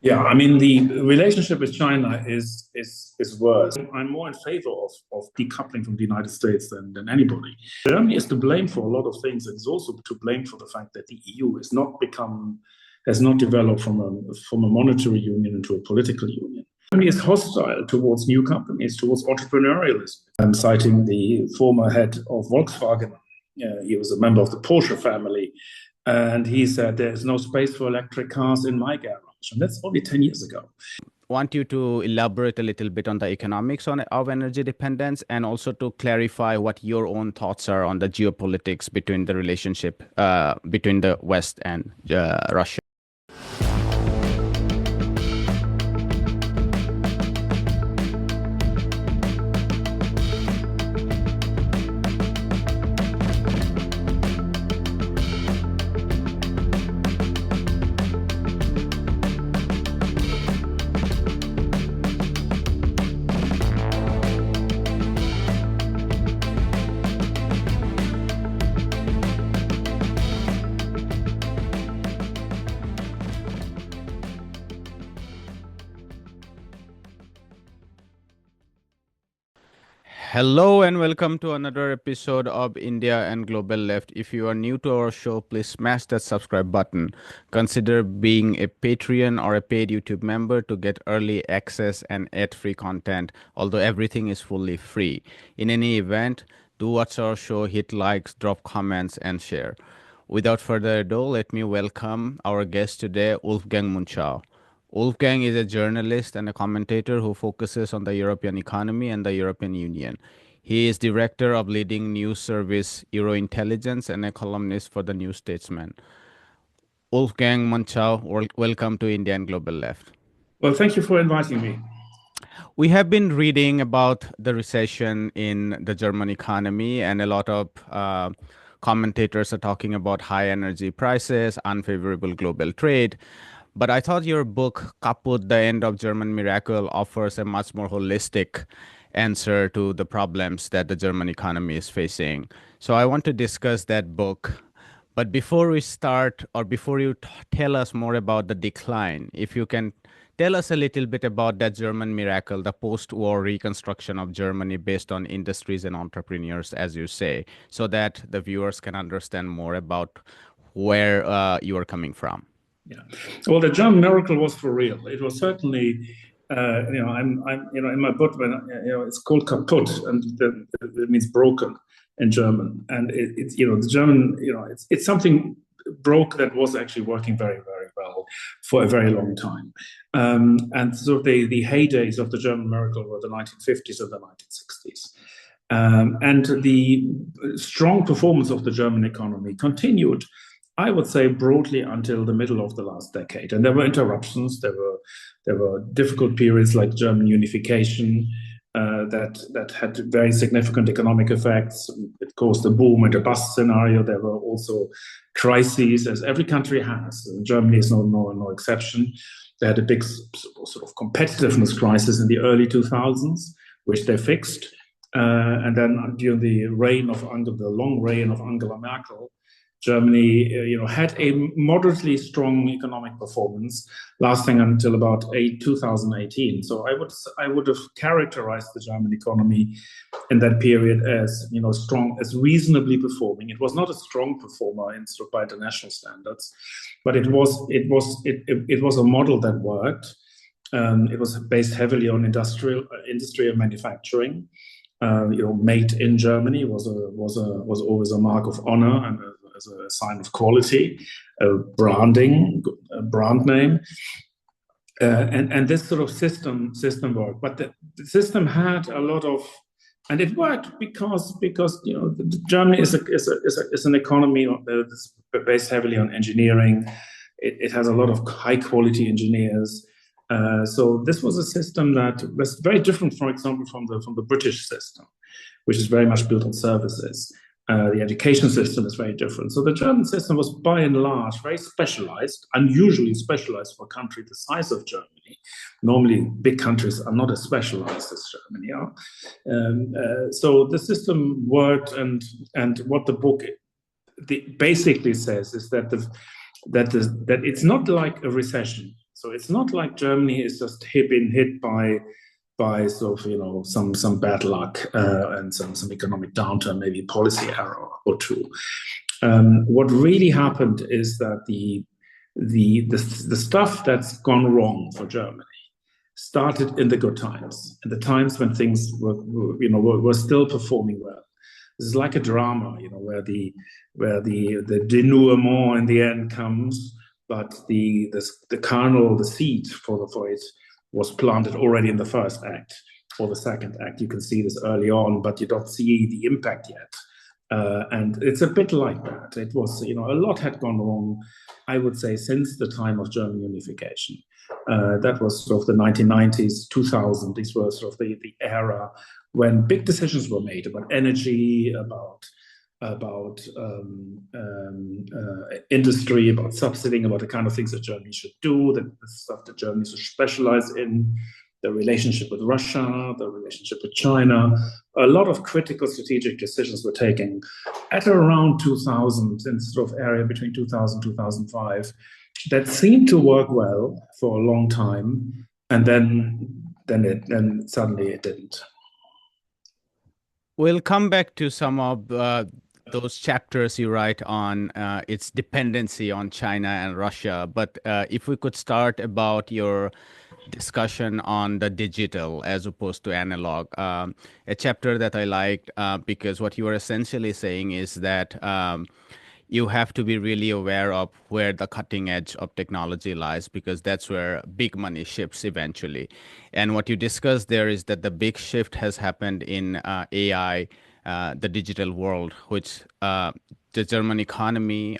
Yeah, I mean the relationship with China is worse. I'm more in favor of decoupling from the United States than anybody. Germany is to blame for a lot of things, and is also to blame for the fact that the EU has not developed from a monetary union into a political union. Germany is hostile towards new companies, towards entrepreneurialism. I'm citing the former head of Volkswagen. He was a member of the Porsche family, and he said, "There's no space for electric cars in my garage." And that's only 10 years ago. Want you to elaborate a little bit on the economics of energy dependence, and also to clarify what your own thoughts are on the geopolitics between the relationship between the West and Russia. Hello and welcome to another episode of India and Global Left. If you are new to our show, please smash that subscribe button. Consider being a Patreon or a paid YouTube member to get early access and ad-free content, although everything is fully free. In any event, do watch our show, hit likes, drop comments, and share. Without further ado, let me welcome our guest today, Wolfgang Munchau. Wolfgang is a journalist and a commentator who focuses on the European economy and the European Union. He is director of leading news service Eurointelligence and a columnist for the New Statesman. Wolfgang Munchau, welcome to India and Global Left. Well, thank you for inviting me. We have been reading about the recession in the German economy, and a lot of commentators are talking about high energy prices, unfavorable global trade. But I thought your book, Kaputt, The End of German Miracle, offers a much more holistic answer to the problems that the German economy is facing. So I want to discuss that book. But before we start, or before you tell us more about the decline, if you can tell us a little bit about that German miracle, the post-war reconstruction of Germany based on industries and entrepreneurs, as you say, so that the viewers can understand more about where you are coming from. Yeah, well, the German miracle was for real. It was certainly, I'm in my book, when it's called Kaputt, and it means broken in German. And it's the German, it's something broke that was actually working very, very well for a very long time. And so the heydays of the German miracle were the 1950s and the 1960s. And the strong performance of the German economy continued, I would say, broadly until the middle of the last decade. And there were interruptions. There were difficult periods like German unification that had very significant economic effects. It caused a boom and a bust scenario. There were also crises, as every country has. Germany is no exception. They had a big sort of competitiveness crisis in the early 2000s, which they fixed. And then during the long reign of Angela Merkel, Germany, had a moderately strong economic performance, lasting until about 2018. So I would have characterized the German economy in that period as strong, as reasonably performing. It was not a strong performer by international standards, but it was a model that worked. It was based heavily on industry and manufacturing. Made in Germany was always a mark of honor and as a sign of quality, brand name, and this sort of system worked. But the system had a lot of, and it worked because Germany is an economy that's based heavily on engineering. It has a lot of high quality engineers. So this was a system that was very different, for example, from the British system, which is very much built on services. The education system is very different. So the German system was by and large very specialized, unusually specialized for a country the size of Germany. Normally, big countries are not as specialized as Germany are. So the system worked, and what the book basically says is that it's not like a recession. So it's not like Germany is just been hit by sort of some bad luck and some economic downturn, maybe policy error or two. What really happened is that the stuff that's gone wrong for Germany started in the good times, in the times when things were still performing well. This is like a drama, where the denouement in the end comes, but the kernel, the seed for it was planted already in the first act or the second act. You can see this early on, but you don't see the impact yet. And it's a bit like that. It was, a lot had gone wrong, I would say, since the time of German unification. That was sort of the 1990s, 2000. These were sort of the era when big decisions were made about energy, about industry, about subsidizing, about the kind of things that Germany should do, the stuff that Germany should specialize in, the relationship with Russia, the relationship with China. A lot of critical strategic decisions were taken at around 2000, in sort of area between 2000 and 2005, that seemed to work well for a long time, and then suddenly it didn't. We'll come back to some of those chapters you write on its dependency on China and Russia. But if we could start about your discussion on the digital as opposed to analog, a chapter that I liked because what you were essentially saying is that you have to be really aware of where the cutting edge of technology lies, because that's where big money shifts eventually. And what you discussed there is that the big shift has happened in AI, the digital world, which the German economy,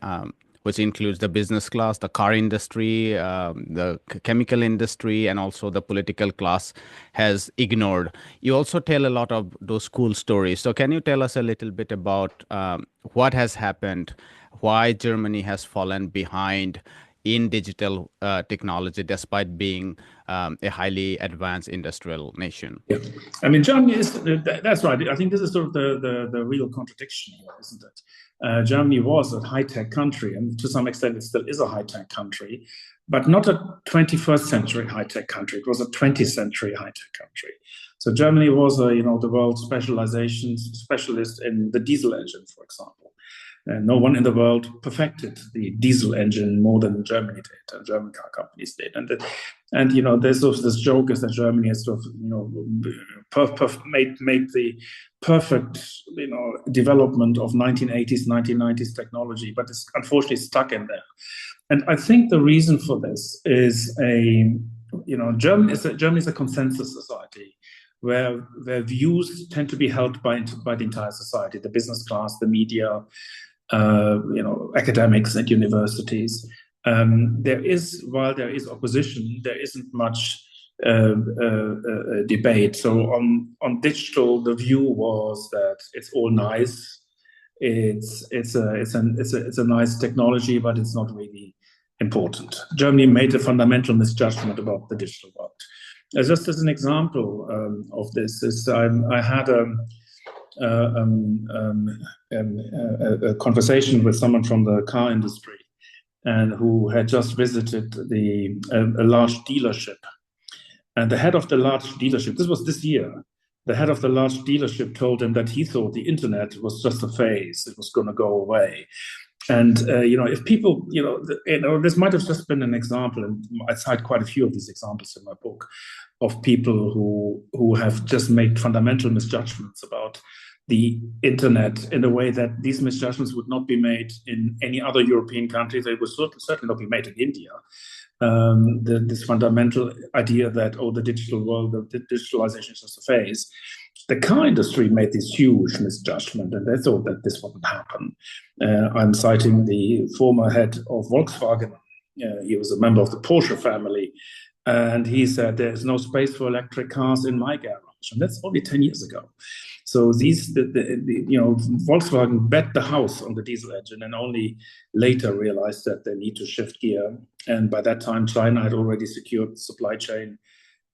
which includes the business class, the car industry, the chemical industry, and also the political class, has ignored. You also tell a lot of those cool stories. So can you tell us a little bit about what has happened, why Germany has fallen behind in digital technology despite being a highly advanced industrial nation? Yeah. I mean, Germany is, that's right. I think this is sort of the real contradiction here, isn't it? Germany was a high-tech country, and to some extent it still is a high-tech country, but not a 21st century high-tech country. It was a 20th century high-tech country. So Germany was the world's specialist in the diesel engine, for example. No one in the world perfected the diesel engine more than Germany did, and German car companies did. And there's sort of this joke is that Germany has sort of made the perfect development of 1980s technology, but it's unfortunately stuck in there. And I think the reason for this is Germany is a consensus society where views tend to be held by the entire society, the business class, the media, academics at universities. While there is opposition, there isn't much debate. So on digital, the view was that it's all nice. It's a nice technology, but it's not really important. Germany made a fundamental misjudgment about the digital world. Just as an example of this, I had a conversation with someone from the car industry, and who had just visited a large dealership. And the head of the large dealership, this was this year, the head of the large dealership told him that he thought the internet was just a phase, it was going to go away. And if people, this might have just been an example, and I cite quite a few of these examples in my book, of people who have just made fundamental misjudgments about the internet in a way that these misjudgments would not be made in any other European country. They would certainly not be made in India. This fundamental idea that, the digital world, the digitalization is just a phase. The car industry made this huge misjudgment, and they thought that this wouldn't happen. I'm citing the former head of Volkswagen. He was a member of the Porsche family, and he said, "There's no space for electric cars in my garage," and that's only 10 years ago. So Volkswagen bet the house on the diesel engine, and only later realized that they need to shift gear. And by that time, China had already secured the supply chain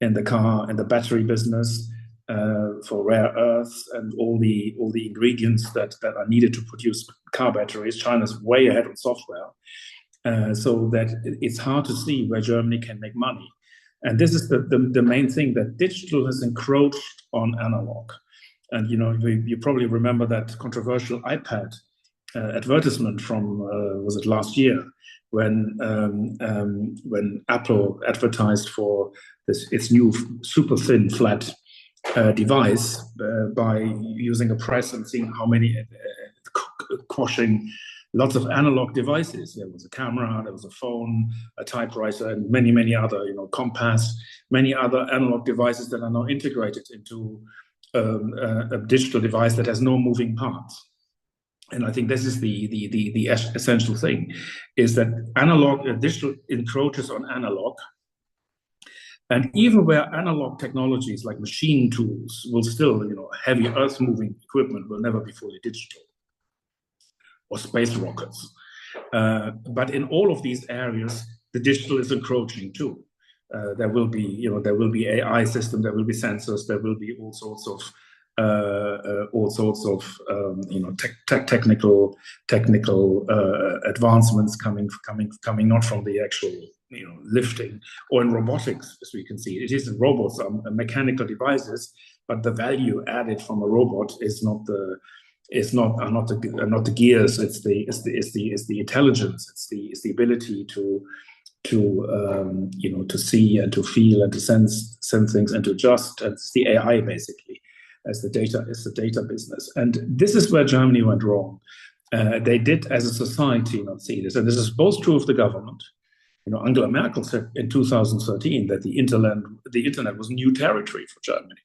in the car and the battery business for rare earths and all the ingredients that are needed to produce car batteries. China's way ahead on software. so that it's hard to see where Germany can make money. And this is the main thing, that digital has encroached on analog. And you probably remember that controversial iPad advertisement from was it last year, when Apple advertised for its new super thin flat device by using a press and seeing how many quashing lots of analog devices. There was a camera, there was a phone, a typewriter, and many other, compass, many other analog devices that are now integrated into a digital device that has no moving parts. And I think this is the essential thing, is that digital encroaches on analog. And even where analog technologies like machine tools will still, heavy earth-moving equipment will never be fully digital, or space rockets. But in all of these areas, the digital is encroaching too. There will be AI systems, there will be sensors, there will be all sorts of technical advancements coming not from the actual lifting, or in robotics, as we can see. It is robots are mechanical devices, but the value added from a robot is not the gears. It's the intelligence. It's the ability to see and to feel and to sense things and to adjust. And it's the AI basically, as the data business. And this is where Germany went wrong. They did, as a society, not see this. And this is both true of the government. Angela Merkel said in 2013 that the internet was new territory for Germany.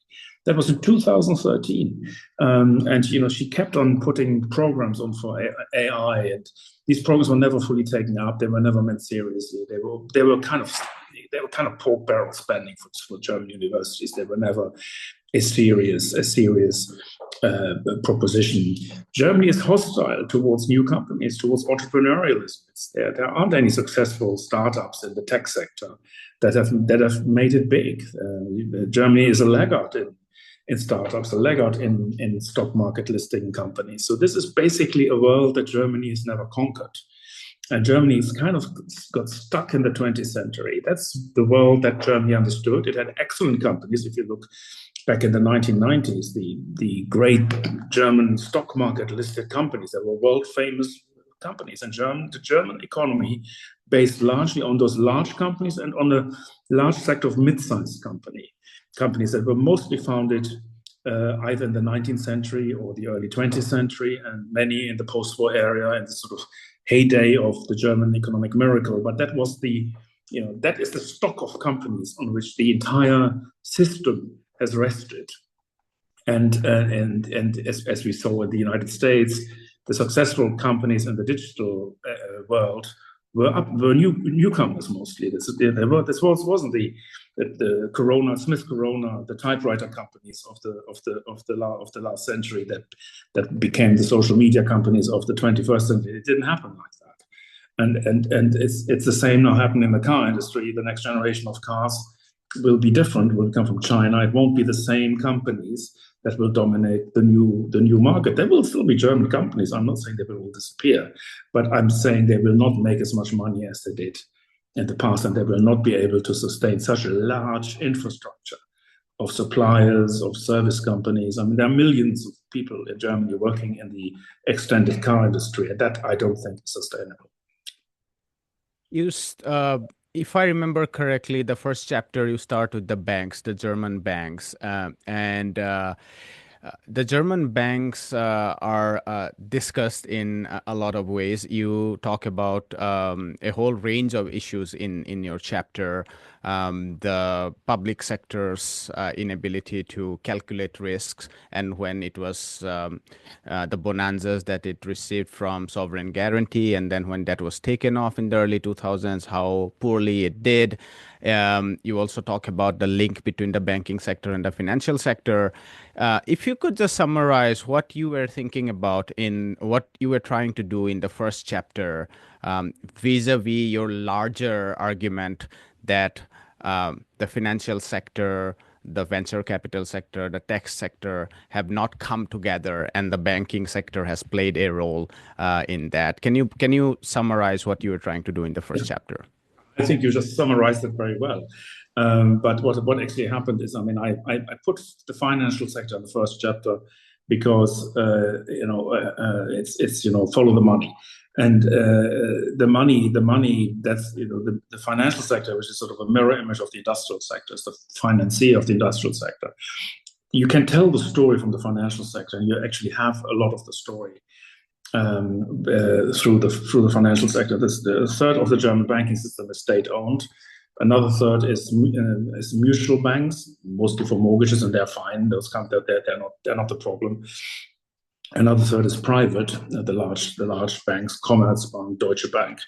That was in 2013. And she kept on putting programs on for AI, and these programs were never fully taken up. They were never meant seriously. They were kind of pork barrel spending for German universities. They were never a serious proposition. Germany is hostile towards new companies, towards entrepreneurialism. There aren't any successful startups in the tech sector that have made it big. Germany is a laggard in startups, a laggard in stock market listing companies. So this is basically a world that Germany has never conquered. And Germany has kind of got stuck in the 20th century. That's the world that Germany understood. It had excellent companies. If you look back in the 1990s, the great German stock market listed companies that were world famous companies. And the German economy based largely on those large companies and on a large sector of mid-sized companies that were mostly founded either in the 19th century or the early 20th century, and many in the post-war era and the sort of heyday of the German economic miracle. But that was that is the stock of companies on which the entire system has rested. And as we saw in the United States, the successful companies in the digital world were newcomers mostly. This wasn't the Smith Corona, the typewriter companies of the last century that became the social media companies of the 21st century. It didn't happen like that. And it's the same now happening in the car industry. The next generation of cars will be different, will come from China. It won't be the same companies that will dominate the new market. There will still be German companies. I'm not saying they will all disappear, but I'm saying they will not make as much money as they did in the past, and they will not be able to sustain such a large infrastructure of suppliers, of service companies. I mean, there are millions of people in Germany working in the extended car industry, and that I don't think is sustainable. If I remember correctly, the first chapter you start with the banks, the German banks, and the German banks are discussed in a lot of ways. You talk about a whole range of issues in your chapter. The public sector's inability to calculate risks, and when it was the bonanzas that it received from sovereign guarantee, and then when that was taken off in the early 2000s, how poorly it did. You also talk about the link between the banking sector and the financial sector. If you could just summarize what you were thinking about in what you were trying to do in the first chapter, vis-a-vis your larger argument that the financial sector the venture capital sector, the tech sector have not come together, and the banking sector has played a role in that. Can you summarize what you were trying to do in the first chapter? I think you just summarized it very well. But what actually happened is, I mean, I put the financial sector in the first chapter because it's follow the money, and the money that's the financial sector, which is sort of a mirror image of the industrial sector, is the financier of the industrial sector. You can tell the story from the financial sector, and you actually have a lot of the story through the financial sector. A third of the German banking system is state-owned. Another third is mutual banks, mostly for mortgages, and they're fine. They're not the problem. Another third is private. The large banks, Commerzbank, Deutsche Bank,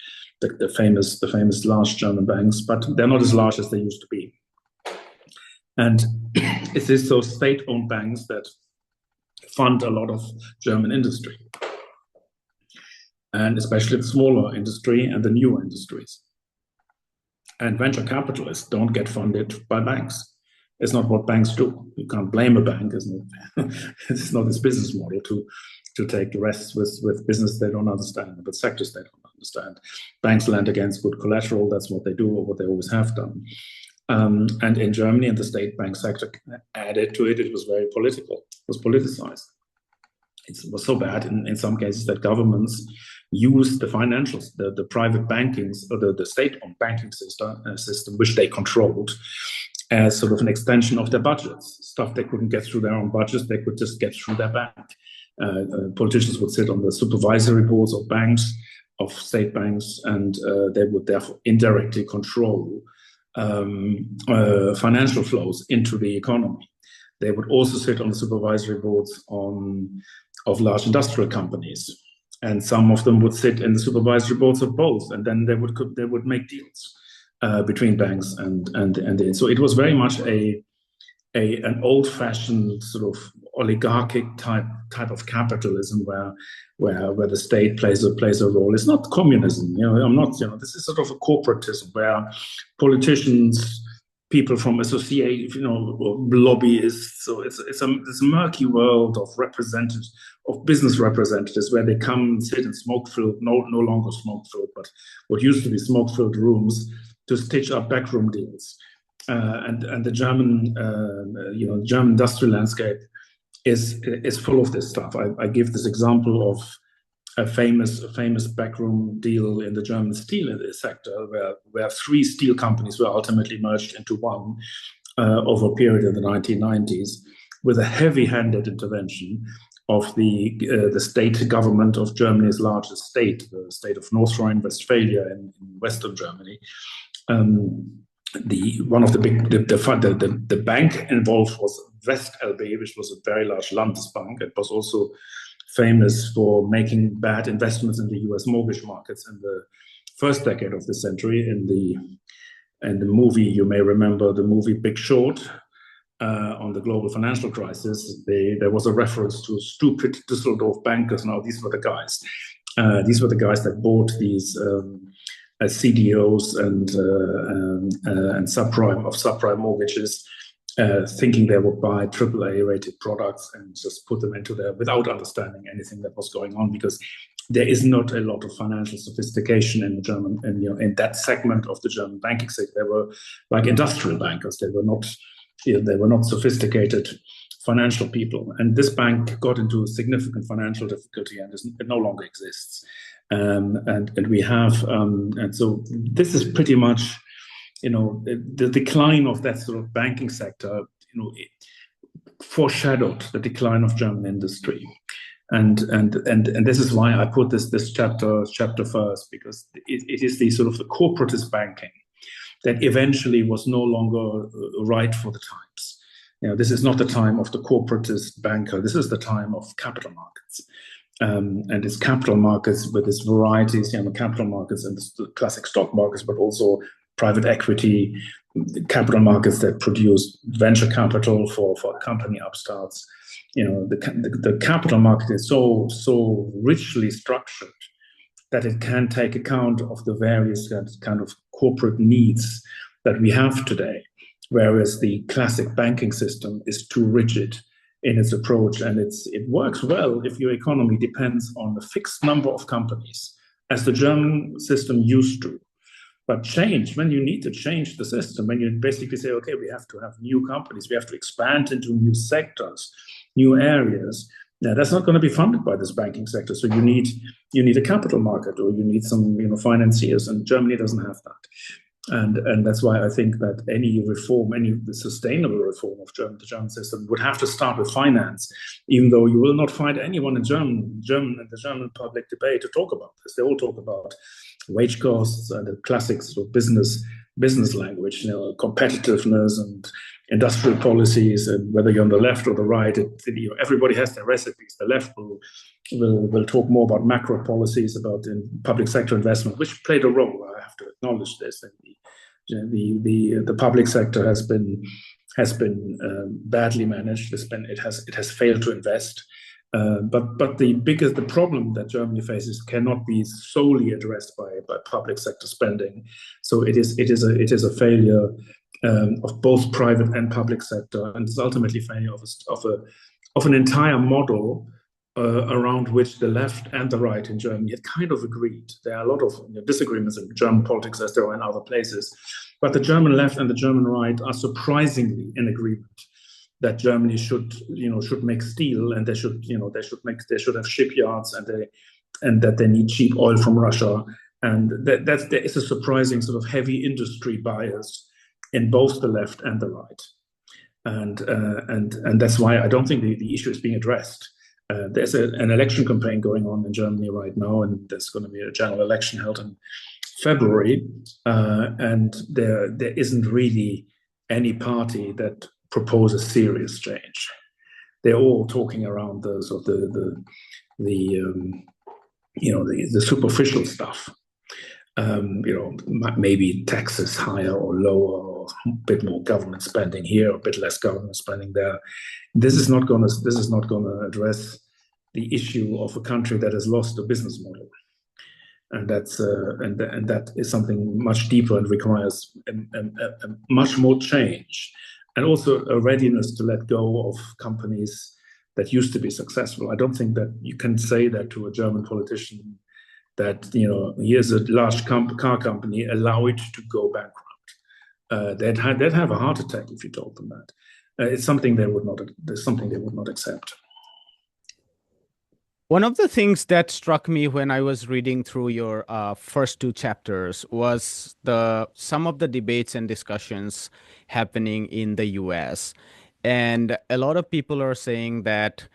the famous large German banks, but they're not as large as they used to be. And it is those state-owned banks that fund a lot of German industry, and especially the smaller industry and the newer industries. And venture capitalists don't get funded by banks. It's not what banks do. You can't blame a bank. It's not its business model to take the risks with business they don't understand, but sectors they don't understand. Banks lend against good collateral. That's what they do, or what they always have done. And in Germany, and the state bank sector added to it, it was very political. It was politicized. It was so bad in some cases that governments used the financials, the private bankings, or the state-owned banking system, which they controlled, as sort of an extension of their budgets. Stuff they couldn't get through their own budgets, they could just get through their bank. Politicians would sit on the supervisory boards of banks, of state banks, and they would therefore indirectly control financial flows into the economy. They would also sit on the supervisory boards of large industrial companies, and some of them would sit in the supervisory boards of both, and then they would make deals between banks and so it was very much an old-fashioned sort of oligarchic type of capitalism where the state plays a role. It's not communism, this is sort of a corporatism where politicians, people from associate, lobbyists. So it's a murky world of business representatives where they come and sit in smoke-filled, no longer smoke-filled, but what used to be smoke-filled rooms to stitch up backroom deals. And the German, German industrial landscape is full of this stuff. I give this example of a famous backroom deal in the German steel sector, where three steel companies were ultimately merged into one over a period in the 1990s, with a heavy-handed intervention of the state government of Germany's largest state, the state of North Rhine-Westphalia in Western Germany. The bank involved was West LB, which was a very large Landesbank. It was also famous for making bad investments in the US mortgage markets in the first decade of the century. In the movie, you may remember the movie Big Short on the global financial crisis. There was a reference to stupid Düsseldorf bankers. Now, these were the guys. These were the guys that bought these CDOs and subprime mortgages, thinking they would buy AAA rated products and just put them into there without understanding anything that was going on, because there is not a lot of financial sophistication in the German, in that segment of the German banking sector. They were like industrial bankers. They were not sophisticated financial people. And this bank got into significant financial difficulty, and it no longer exists. And we have, and so this is pretty much, the decline of that sort of banking sector, it foreshadowed the decline of German industry. And this is why I put this chapter first, because it is the sort of the corporatist banking that eventually was no longer right for the times. This is not the time of the corporatist banker. This is the time of capital markets. And it's capital markets with its varieties, capital markets and the classic stock markets, but also private equity, capital markets that produce venture capital for company upstarts. The capital market is so richly structured that it can take account of the various kind of corporate needs that we have today, whereas the classic banking system is too rigid in its approach, and it works well if your economy depends on a fixed number of companies, as the German system used to. But when you need to change the system, when you basically say, okay, we have to have new companies, we have to expand into new sectors, new areas, now that's not going to be funded by this banking sector. So you need a capital market, or you need some financiers, and Germany doesn't have that. And that's why I think that any reform, any sustainable reform of the German system would have to start with finance, even though you will not find anyone in the German public debate to talk about this. They all talk about wage costs and the classic sort of business language, competitiveness and industrial policies, and whether you're on the left or the right, everybody has their recipes. The left will talk more about macro policies, about public sector investment, which played a role. I have to acknowledge this. The public sector has been badly managed. It has failed to invest. But the problem that Germany faces cannot be solely addressed by public sector spending. So it is a failure of both private and public sector, and it's ultimately failure of an entire model around which the left and the right in Germany had kind of agreed. There are a lot of disagreements in German politics, as there are in other places, but the German left and the German right are surprisingly in agreement that Germany should make steel, and they should have shipyards, and that they need cheap oil from Russia, and there is a surprising sort of heavy industry bias in both the left and the right, and that's why I don't think the issue is being addressed. There's an election campaign going on in Germany right now, and there's going to be a general election held in February, and there isn't really any party that proposes serious change. They're all talking around the superficial stuff. Maybe taxes higher or lower, or a bit more government spending here, or a bit less government spending there. This is not going to address the issue of a country that has lost a business model, and that is something much deeper and requires a much more change, and also a readiness to let go of companies that used to be successful. I don't think that you can say that to a German politician, that here's a large car company, allow it to go bankrupt. They'd have a heart attack if you told them that. It's something they would not accept. One of the things that struck me when I was reading through your first two chapters was some of the debates and discussions happening in the US. And a lot of people are saying that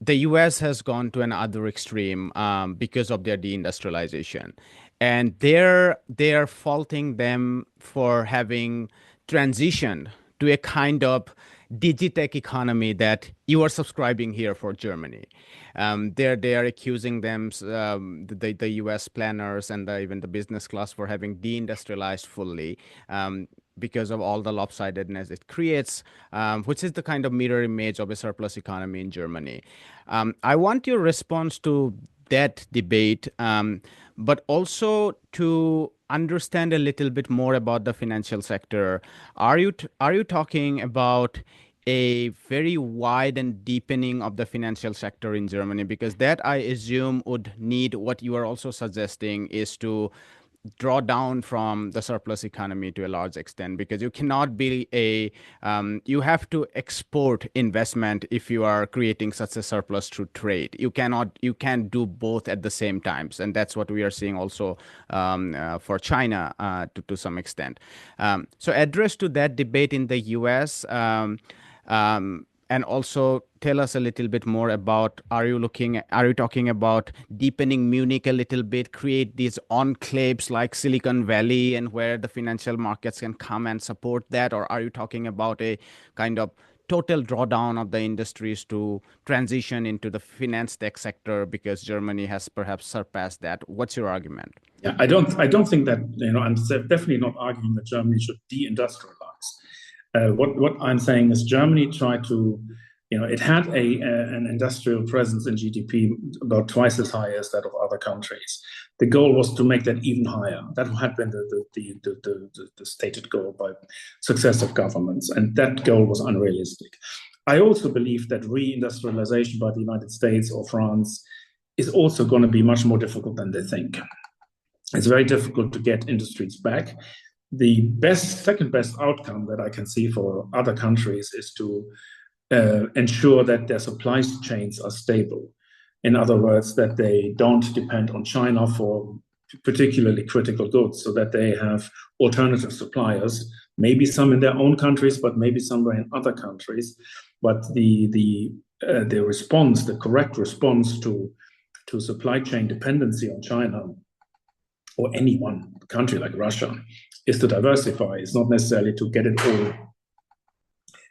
the US has gone to another extreme because of their deindustrialization. And they're faulting them for having transitioned to a kind of digitech economy that you are subscribing here for Germany. They are accusing them, the US planners and even the business class, for having deindustrialized fully because of all the lopsidedness it creates, which is the kind of mirror image of a surplus economy in Germany. I want your response to that debate, but also to understand a little bit more about the financial sector. Are you talking about a very wide and deepening of the financial sector in Germany? Because that, I assume, would need, what you are also suggesting is to draw down from the surplus economy to a large extent, because you cannot be you have to export investment if you are creating such a surplus through trade. You can't do both at the same times, and that's what we are seeing also for China to some extent. So address to that debate in the US, and also tell us a little bit more about, are you talking about deepening Munich a little bit, create these enclaves like Silicon Valley, and where the financial markets can come and support that? Or are you talking about a kind of total drawdown of the industries to transition into the finance tech sector, because Germany has perhaps surpassed that? What's your argument? Yeah, I don't think that, I'm definitely not arguing that Germany should deindustrialize. What I'm saying is Germany tried to, it had an industrial presence in GDP about twice as high as that of other countries. The goal was to make that even higher. That had been the stated goal by successive governments, and that goal was unrealistic. I also believe that reindustrialization by the United States or France is also going to be much more difficult than they think. It's very difficult to get industries back. The second best outcome that I can see for other countries is to ensure that their supply chains are stable. In other words, that they don't depend on China for particularly critical goods, so that they have alternative suppliers, maybe some in their own countries, but maybe somewhere in other countries. But the response, the correct response to supply chain dependency on China or any one country like Russia is to diversify. It's not necessarily to get it all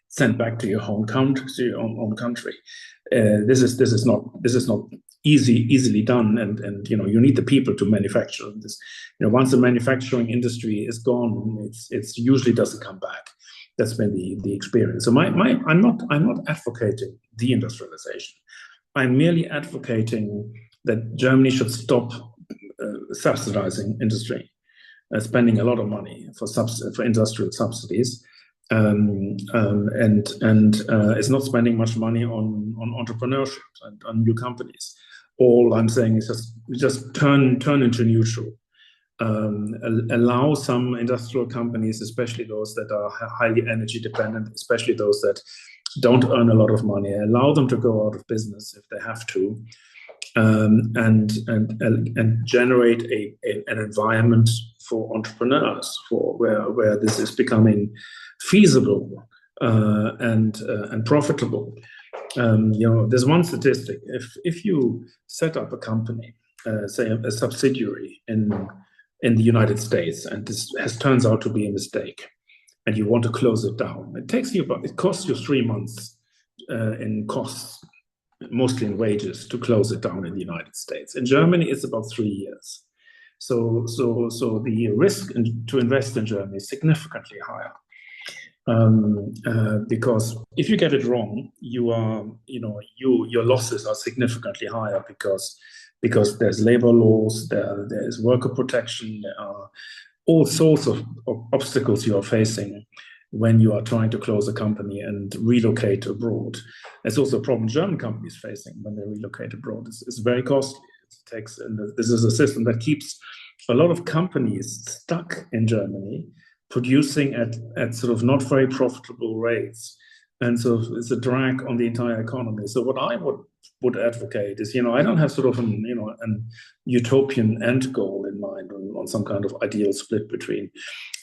sent back to your home country. This is not easily done, and you need the people to manufacture this. Once the manufacturing industry is gone, it's usually doesn't come back. That's been the experience. So I'm not advocating deindustrialization. I'm merely advocating that Germany should stop subsidizing industry, spending a lot of money for industrial subsidies, and is not spending much money on entrepreneurship and on new companies. All I'm saying is just turn into neutral. Allow some industrial companies, especially those that are highly energy dependent, especially those that don't earn a lot of money, allow them to go out of business if they have to, and generate an environment for entrepreneurs, for where this is becoming feasible and profitable. There's one statistic: if you set up a company, say a subsidiary in the United States, and this turns out to be a mistake, and you want to close it down, it costs you 3 months in costs, mostly in wages, to close it down in the United States. In Germany, it's about 3 years. So the risk to invest in Germany is significantly higher. Because if you get it wrong, your losses are significantly higher because there's labor laws, there is worker protection, there are all sorts of obstacles you are facing when you are trying to close a company and relocate abroad. It's also a problem German companies facing when they relocate abroad. It's very costly. This is a system that keeps a lot of companies stuck in Germany, producing at sort of not very profitable rates. And so it's a drag on the entire economy. So what I would advocate is, I don't have sort of an utopian end goal in mind on some kind of ideal split between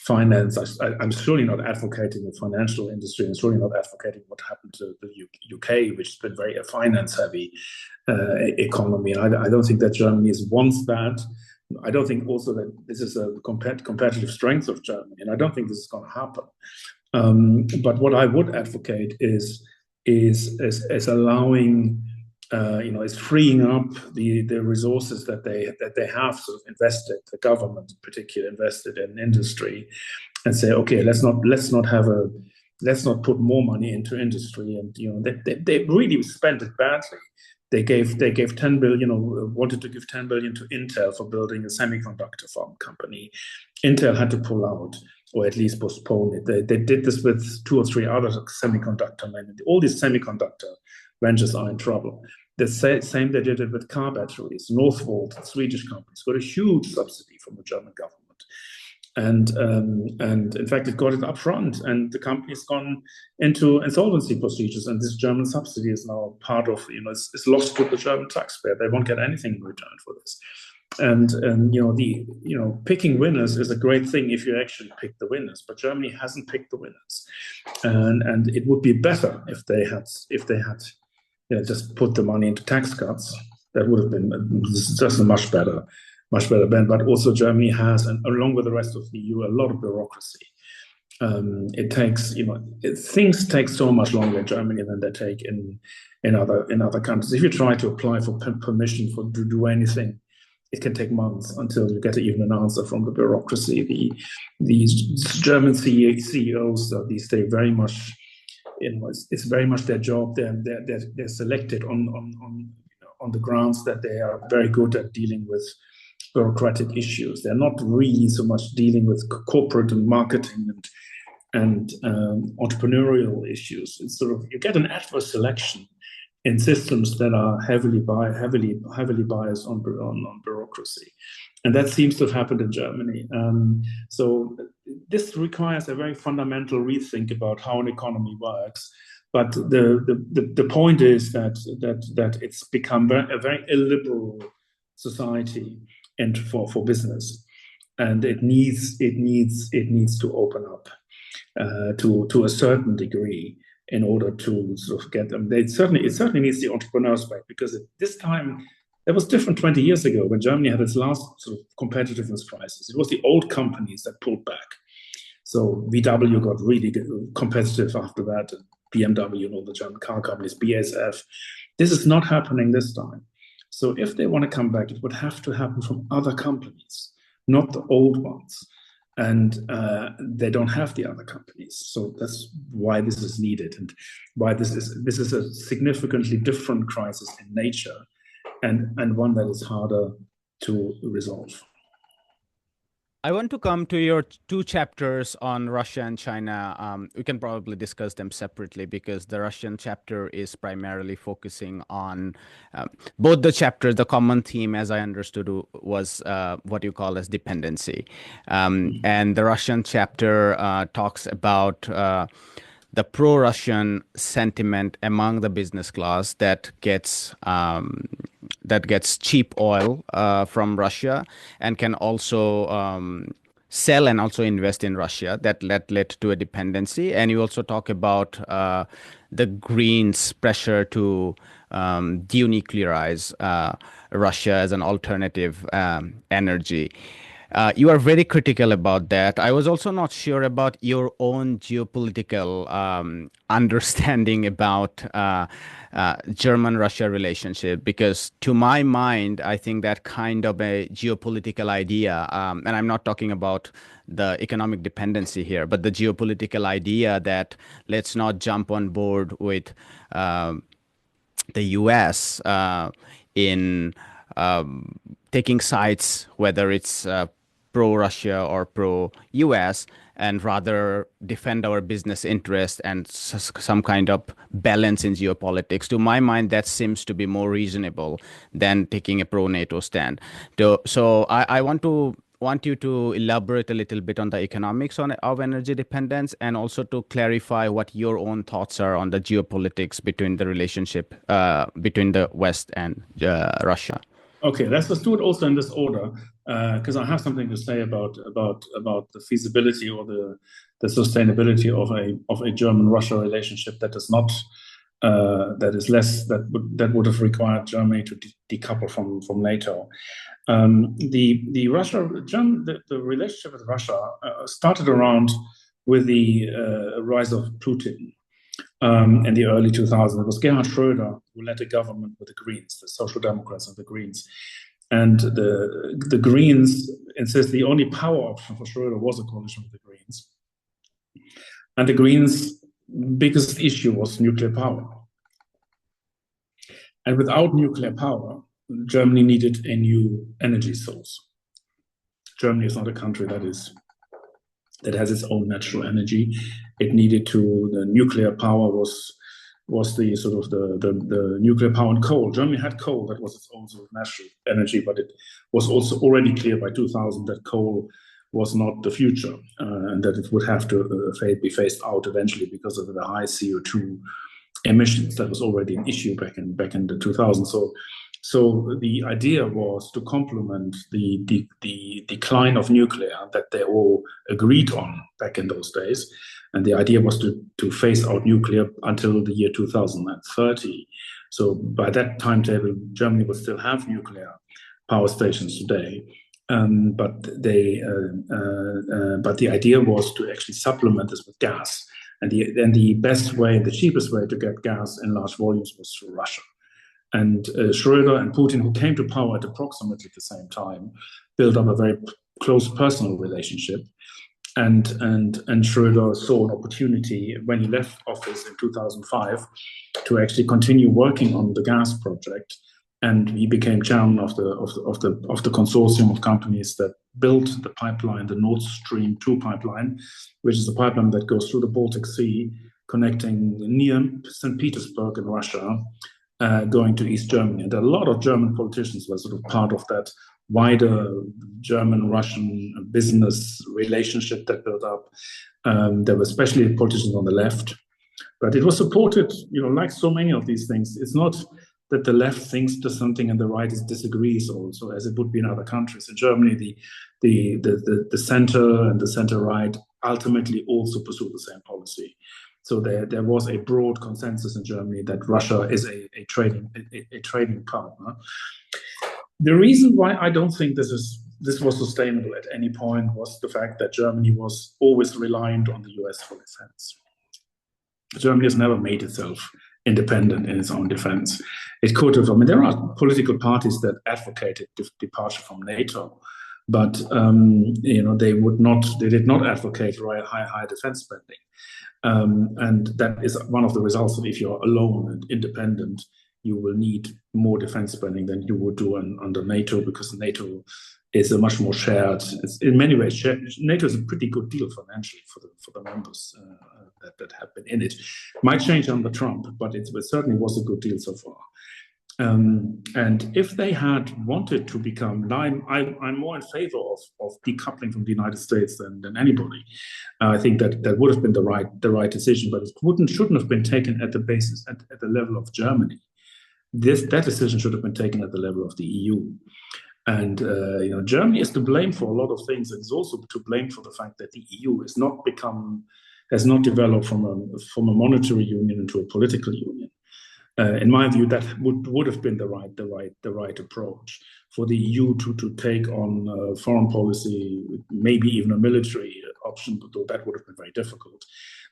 finance. I'm surely not advocating the financial industry, and surely not advocating what happened to the UK, which has been very a finance-heavy economy. And I don't think that Germany wants that. I don't think also that this is a competitive strength of Germany, and I don't think this is going to happen. But what I would advocate is allowing, is freeing up the resources that they have sort of invested, the government in particular invested in industry, and say, okay, let's not put more money into industry. And they really spent it badly. They gave 10 billion, or wanted to give 10 billion to Intel for building a semiconductor farm company. Intel had to pull out, or at least postpone it. They did this with 2 or 3 other semiconductor men. All these semiconductor ventures are in trouble. The same they did it with car batteries. Northvolt, Swedish companies, got a huge subsidy from the German government. And in fact, it got it up front, and the company's gone into insolvency procedures, and this German subsidy is now part of, it's lost to the German taxpayer. They won't get anything in return for this. And picking winners is a great thing if you actually pick the winners, but Germany hasn't picked the winners, and it would be better if they had just put the money into tax cuts. That would have been just a much better ban. But also Germany has, and along with the rest of the EU, a lot of bureaucracy. It takes, things take so much longer in Germany than they take in other countries. If you try to apply for permission to do anything, it can take months until you get even an answer from the bureaucracy. The German CEOs these days very much, it's very much their job. They're selected on the grounds that they are very good at dealing with bureaucratic issues. They're not really so much dealing with corporate and marketing and entrepreneurial issues. It's sort of, you get an adverse selection in systems that are heavily biased on bureaucracy. And that seems to have happened in Germany. So this requires a very fundamental rethink about how an economy works. But the point is that it's become a very illiberal society and for business, and it needs to open up to a certain degree in order to sort of get them. It certainly needs the entrepreneurs back, because at this time it was different 20 years ago when Germany had its last sort of competitiveness crisis. It was the old companies that pulled back. So VW got really competitive after that, and BMW and all the German car companies, BASF. This is not happening this time. So if they want to come back, it would have to happen from other companies, not the old ones. And they don't have the other companies. So that's why this is needed, and why this is a significantly different crisis in nature, and one that is harder to resolve. I want to come to your two chapters on Russia and China. We can probably discuss them separately, because the Russian chapter is primarily focusing on both the chapters. The common theme, as I understood, was what you call as dependency. And the Russian chapter talks about the pro-Russian sentiment among the business class that gets cheap oil from Russia, and can also sell and also invest in Russia. That led to a dependency. And you also talk about the Greens' pressure to denuclearize Russia as an alternative energy. You are very critical about that. I was also not sure about your own geopolitical understanding about German-Russia relationship, because to my mind, I think that kind of a geopolitical idea, and I'm not talking about the economic dependency here, but the geopolitical idea that let's not jump on board with the US in taking sides, whether it's pro-Russia or pro-US, and rather defend our business interests and some kind of balance in geopolitics. To my mind, that seems to be more reasonable than taking a pro-NATO stand. So I want you to elaborate a little bit on the economics of energy dependence, and also to clarify what your own thoughts are on the geopolitics between the relationship between the West and Russia. Okay, let's do it also in this order, because I have something to say about the feasibility or the sustainability of a German-Russia relationship that is not that would have required Germany to decouple from NATO. The relationship with Russia started around with the rise of Putin. In the early 2000s, it was Gerhard Schröder who led a government with the Greens, the Social Democrats and the Greens. And the Greens insist the only power option for Schröder was a coalition with the Greens. And the Greens' biggest issue was nuclear power. And without nuclear power, Germany needed a new energy source. Germany is not a country that has its own natural energy. It needed the nuclear power was the sort of the nuclear power and coal. Germany had coal, that was its own sort of natural energy, but it was also already clear by 2000 that coal was not the future, and that it would have to be phased out eventually because of the high CO2 emissions. That was already an issue back in the 2000s. So the idea was to complement the decline of nuclear that they all agreed on back in those days. And the idea was to phase out nuclear until the year 2030. So by that timetable, Germany would still have nuclear power stations today. But the idea was to actually supplement this with gas. And the best way, the cheapest way to get gas in large volumes was through Russia. And Schröder and Putin, who came to power at approximately the same time, built up a very close personal relationship. And Schröder saw an opportunity when he left office in 2005 to actually continue working on the gas project and he became chairman of the consortium of companies that built the pipeline, the Nord Stream 2 pipeline, which is a pipeline that goes through the Baltic Sea, connecting near St. Petersburg in Russia, going to East Germany. And a lot of German politicians were sort of part of that wider German-Russian business relationship that built up. There were especially politicians on the left, but it was supported, like so many of these things. It's not that the left thinks does something and the right disagrees also, as it would be in other countries. In Germany, the center and the center right ultimately also pursue the same policy. So there was a broad consensus in Germany that Russia is a trading partner. The reason why I don't think this was sustainable at any point was the fact that Germany was always reliant on the US for defense. Germany has never made itself independent in its own defense. It could have. I mean, there are political parties that advocated departure from NATO, but they did not advocate high defense spending. And that is one of the results of if you're alone and independent, you will need more defense spending than you would do under NATO, because NATO is a much more shared. It's in many ways NATO is a pretty good deal financially for the members that have been in it. Might change under Trump, but it certainly was a good deal so far. And if they had wanted to become, I'm more in favor of decoupling from the United States than anybody. I think that would have been the right decision, but it shouldn't have been taken at the basis at the level of Germany. That decision should have been taken at the level of the EU. And Germany is to blame for a lot of things. It's also to blame for the fact that the EU has not developed from a monetary union into a political union. In my view, that would have been the right approach for the EU to take on foreign policy, maybe even a military option, though that would have been very difficult.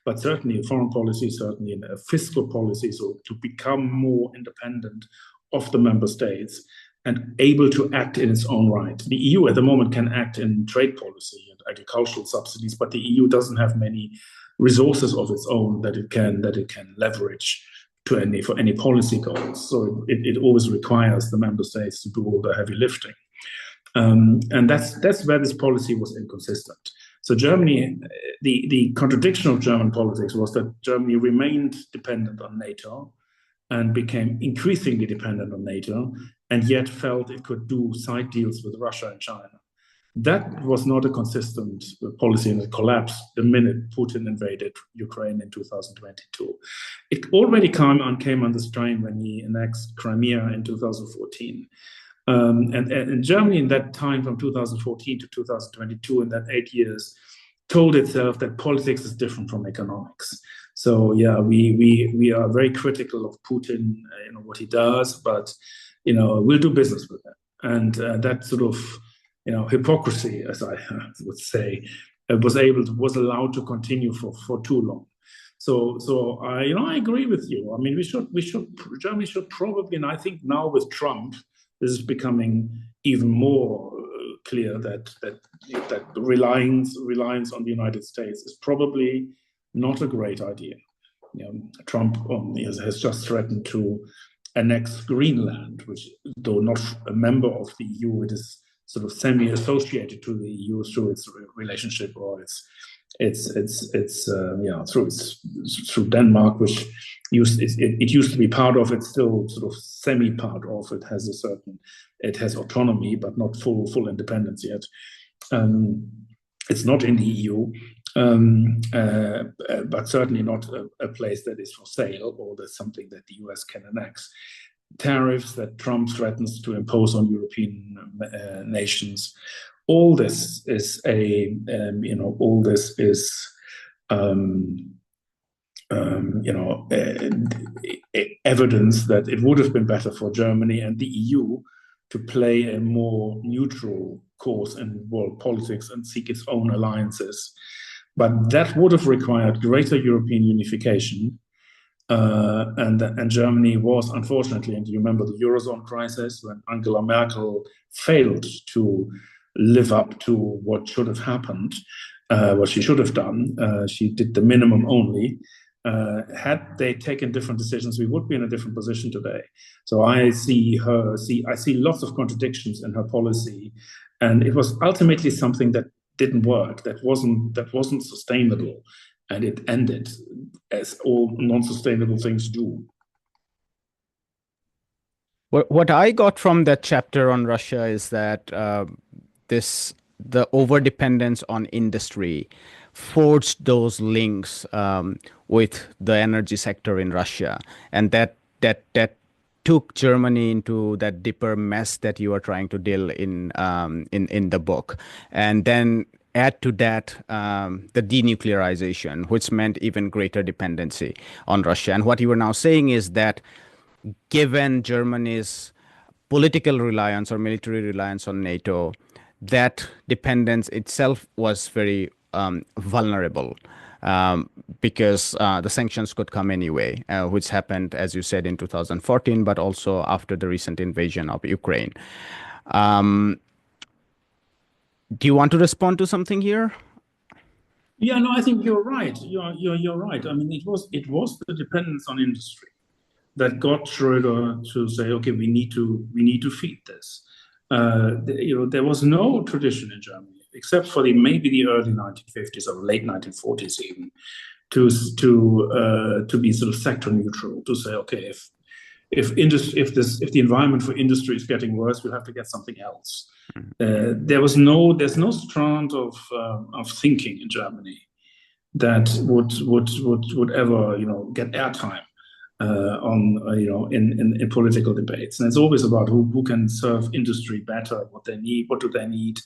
But certainly foreign policy, certainly in a fiscal policy, so to become more independent of the member states and able to act in its own right. The EU at the moment can act in trade policy and agricultural subsidies, but the EU doesn't have many resources of its own that it can leverage for any policy goals. So it always requires the member states to do all the heavy lifting. And that's where this policy was inconsistent. So Germany, the contradiction of German politics was that Germany remained dependent on NATO and became increasingly dependent on NATO, and yet felt it could do side deals with Russia and China. That was not a consistent policy, and it collapsed the minute Putin invaded Ukraine in 2022. It already came on the strain when he annexed Crimea in 2014. And Germany in that time, from 2014 to 2022, in that 8 years, told itself that politics is different from economics. So yeah, we are very critical of Putin, what he does, but we'll do business with him. And that sort of hypocrisy, as I would say, was allowed to continue for too long. So I agree with you. I mean, Germany should probably, and I think now with Trump, this is becoming even more clear that reliance on the United States is probably not a great idea. Trump has just threatened to annex Greenland, which, though not a member of the EU, it is sort of semi-associated to the EU through its relationship or through Denmark, which it used to be part of. It's still sort of semi-part of. It has autonomy, but not full independence yet. It's not in the EU, but certainly not a place that is for sale or that's something that the US can annex. Tariffs that Trump threatens to impose on European nations. All this is evidence that it would have been better for Germany and the EU to play a more neutral course in world politics and seek its own alliances. But that would have required greater European unification. And Germany was, unfortunately, and you remember the Eurozone crisis when Angela Merkel failed to live up to what should have happened, what she should have done. She did the minimum only. Had they taken different decisions, we would be in a different position today. So I see lots of contradictions in her policy, and it was ultimately something that didn't work, that wasn't sustainable, and it ended as all non-sustainable things do. What I got from that chapter on Russia is that the overdependence on industry forged those links with the energy sector in Russia, and that took Germany into that deeper mess that you are trying to deal in the book, and then add to that the denuclearization, which meant even greater dependency on Russia. And what you are now saying is that given Germany's political reliance or military reliance on NATO, that dependence itself was very vulnerable because the sanctions could come anyway, which happened, as you said, in 2014, but also after the recent invasion of Ukraine. Do you want to respond to something here? Yeah, no, I think you're right. You're right. I mean, it was the dependence on industry that got Schröder to say, okay, we need to feed this. There was no tradition in Germany, except for maybe the early 1950s or late 1940s even, to be sort of sector neutral, to say, okay, if the environment for industry is getting worse, we'll have to get something else. There's no strand of thinking in Germany that would ever get airtime in political debates, and it's always about who can serve industry better, what they need, what do they need.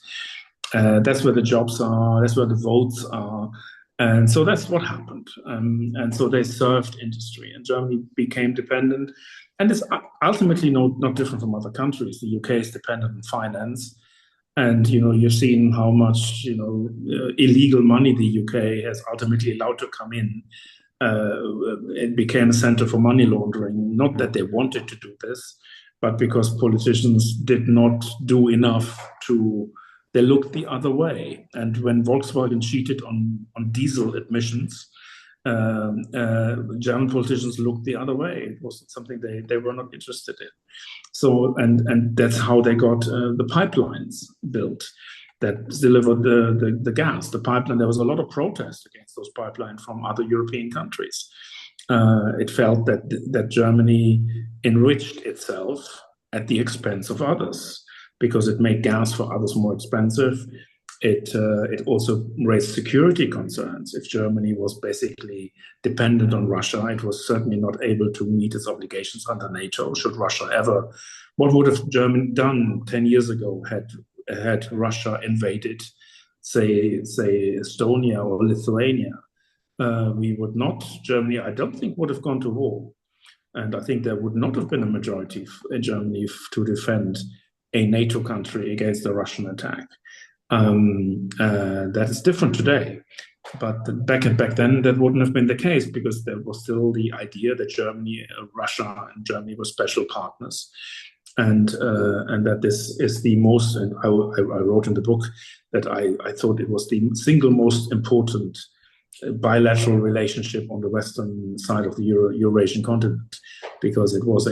That's where the jobs are, that's where the votes are, and so that's what happened. And so they served industry, and Germany became dependent, and it's ultimately not different from other countries. The UK is dependent on finance, and you've seen how much illegal money the UK has ultimately allowed to come in. It became a center for money laundering, not that they wanted to do this, but because politicians did not do enough they looked the other way. And when Volkswagen cheated on diesel emissions, German politicians looked the other way. It wasn't something they were not interested in. So, and that's how they got the pipelines built that delivered the gas, the pipeline. There was a lot of protest against those pipelines from other European countries. It felt that Germany enriched itself at the expense of others because it made gas for others more expensive. It also raised security concerns. If Germany was basically dependent on Russia, it was certainly not able to meet its obligations under NATO. Should Russia ever, what would have Germany done 10 years ago had Russia invaded, say Estonia or Lithuania? Germany, I don't think, would have gone to war. And I think there would not have been a majority in Germany to defend a NATO country against a Russian attack. That is different today. But back then, that wouldn't have been the case because there was still the idea that Russia and Germany were special partners. And that this is the most, and I wrote in the book that I thought it was the single most important bilateral relationship on the western side of the Eurasian continent, because it was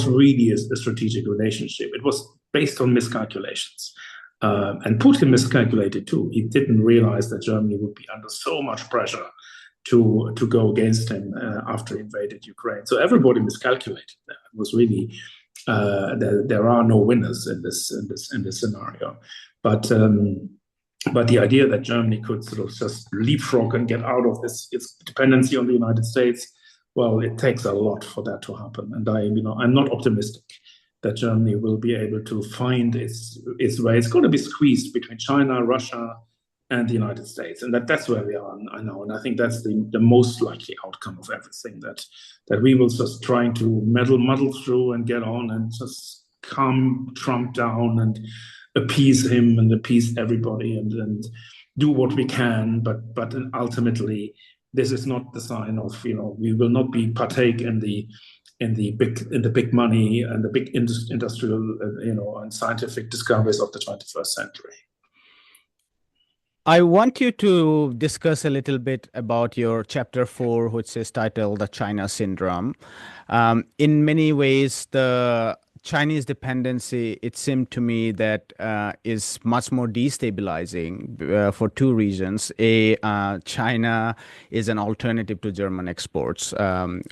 really a strategic relationship. It was based on miscalculations. And Putin miscalculated too. He didn't realize that Germany would be under so much pressure to go against him after he invaded Ukraine. So everybody miscalculated. It was really there are no winners in this scenario. But the idea that Germany could sort of just leapfrog and get out of its dependency on the United States, well, it takes a lot for that to happen. And I'm not optimistic that Germany will be able to find its way. It's going to be squeezed between China, Russia, and the United States, and that's where we are now. And I think that's the most likely outcome of everything. That we will just trying to muddle through and get on and just calm Trump down and appease him and appease everybody and do what we can. But ultimately, this is not the sign of we will not be partake in the big money and the big industrial and scientific discoveries of the 21st century. I want you to discuss a little bit about your chapter 4, which is titled The China Syndrome. In many ways, the Chinese dependency, it seemed to me that is much more destabilizing for two reasons. China is an alternative to German exports,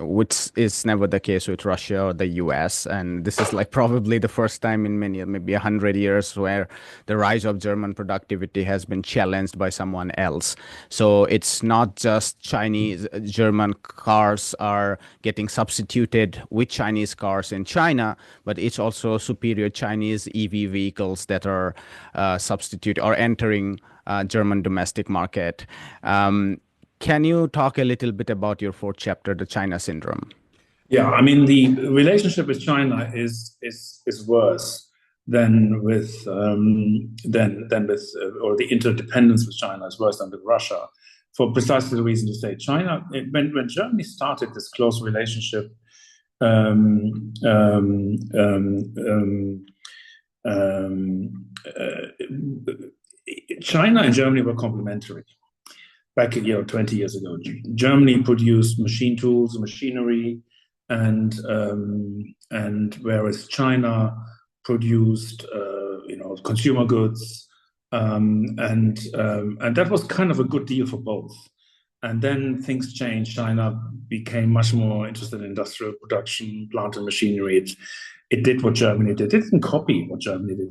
which is never the case with Russia or the US. And this is like probably the first time in maybe 100 years where the rise of German productivity has been challenged by someone else. So it's not just German cars are getting substituted with Chinese cars in China, but it's also superior Chinese EV vehicles that are substitute or entering German domestic market. Can you talk a little bit about your fourth chapter, the China syndrome? Yeah, I mean, the relationship with China is worse than with or the interdependence with China is worse than with Russia, for precisely the reason you say. China, when Germany started this close relationship, China and Germany were complementary. Back 20 years ago, Germany produced machine tools, machinery, and whereas China produced consumer goods, and that was kind of a good deal for both. And then things changed. China became much more interested in industrial production, plant and machinery. It did what Germany did. It didn't copy what Germany did.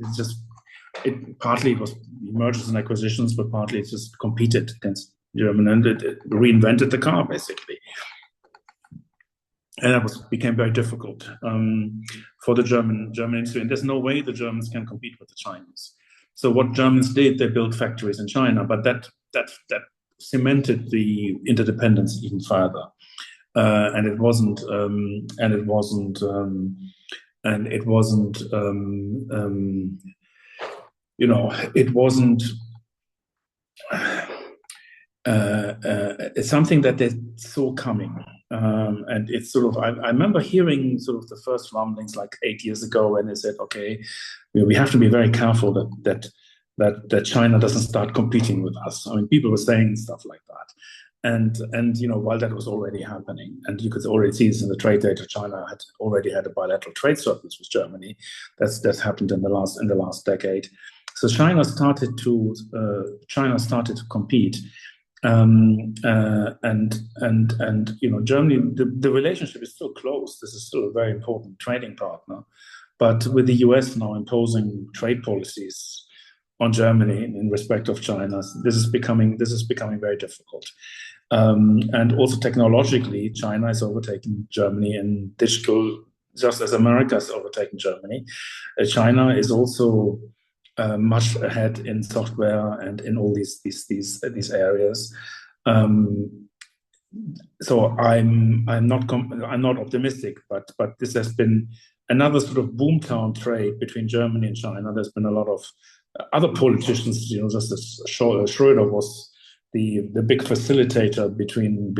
Partly it was mergers and acquisitions, but partly it just competed against Germany, and it reinvented the car basically. And that became very difficult for the German industry. And there's no way the Germans can compete with the Chinese. So what Germans did, they built factories in China, but that cemented the interdependence even further. And it wasn't it's something that they saw coming. And it's sort of, I remember hearing sort of the first rumblings like 8 years ago when they said, okay, we have to be very careful that China doesn't start competing with us. I mean, people were saying stuff like that. And while that was already happening, and you could already see this in the trade data, China had already had a bilateral trade surplus with Germany. That's happened in the last decade. So China started to compete. And Germany, the relationship is still close. This is still a very important trading partner, but with the US now imposing trade policies on Germany in respect of China, this is becoming very difficult. And also technologically, China is overtaking Germany in digital, just as America has overtaken Germany. China is also much ahead in software and in all these areas. So I'm not optimistic, but this has been another sort of boomtown trade between Germany and China. There's been a lot of other politicians, just as Schröder was the big facilitator between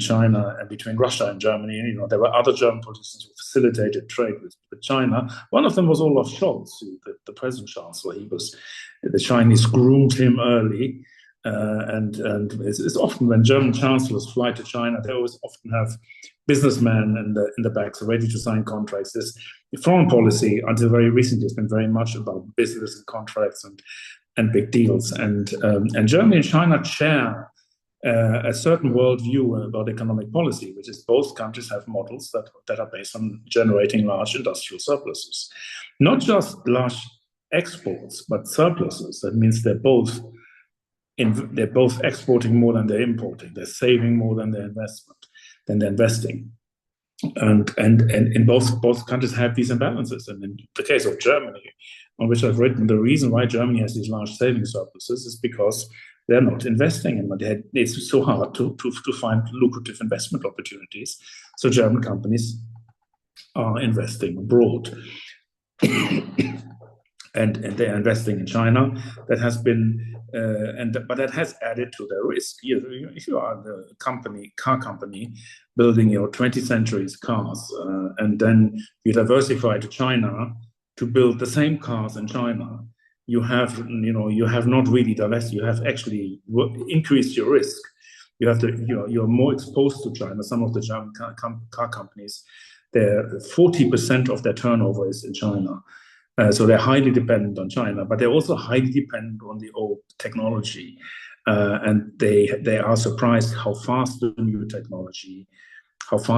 China and between Russia and Germany. There were other German politicians who facilitated trade with China. One of them was Olaf Scholz, the present chancellor. The Chinese groomed him early, and it's often when German chancellors fly to China, they always often have businessmen in the backs ready to sign contracts. This foreign policy until very recently has been very much about business and contracts and big deals. And Germany and China share a certain worldview about economic policy, which is both countries have models that are based on generating large industrial surpluses. Not just large exports, but surpluses. That means they're both exporting more than they're importing. They're saving more than they're investing. And in both countries have these imbalances. And in the case of Germany, on which I've written, the reason why Germany has these large saving surpluses is because they're not investing in money. It's so hard to find lucrative investment opportunities. So German companies are investing abroad. and they're investing in China. That has been, but that has added to their risk. If you are the car company, building 20th century cars, and then you diversify to China to build the same cars in China, you have not really divested. You have actually increased your risk. You have to, you're more exposed to China. Some of the German car companies, 40% of their turnover is in China. So they're highly dependent on China, but they're also highly dependent on the old technology. And they are surprised how fast the new technology has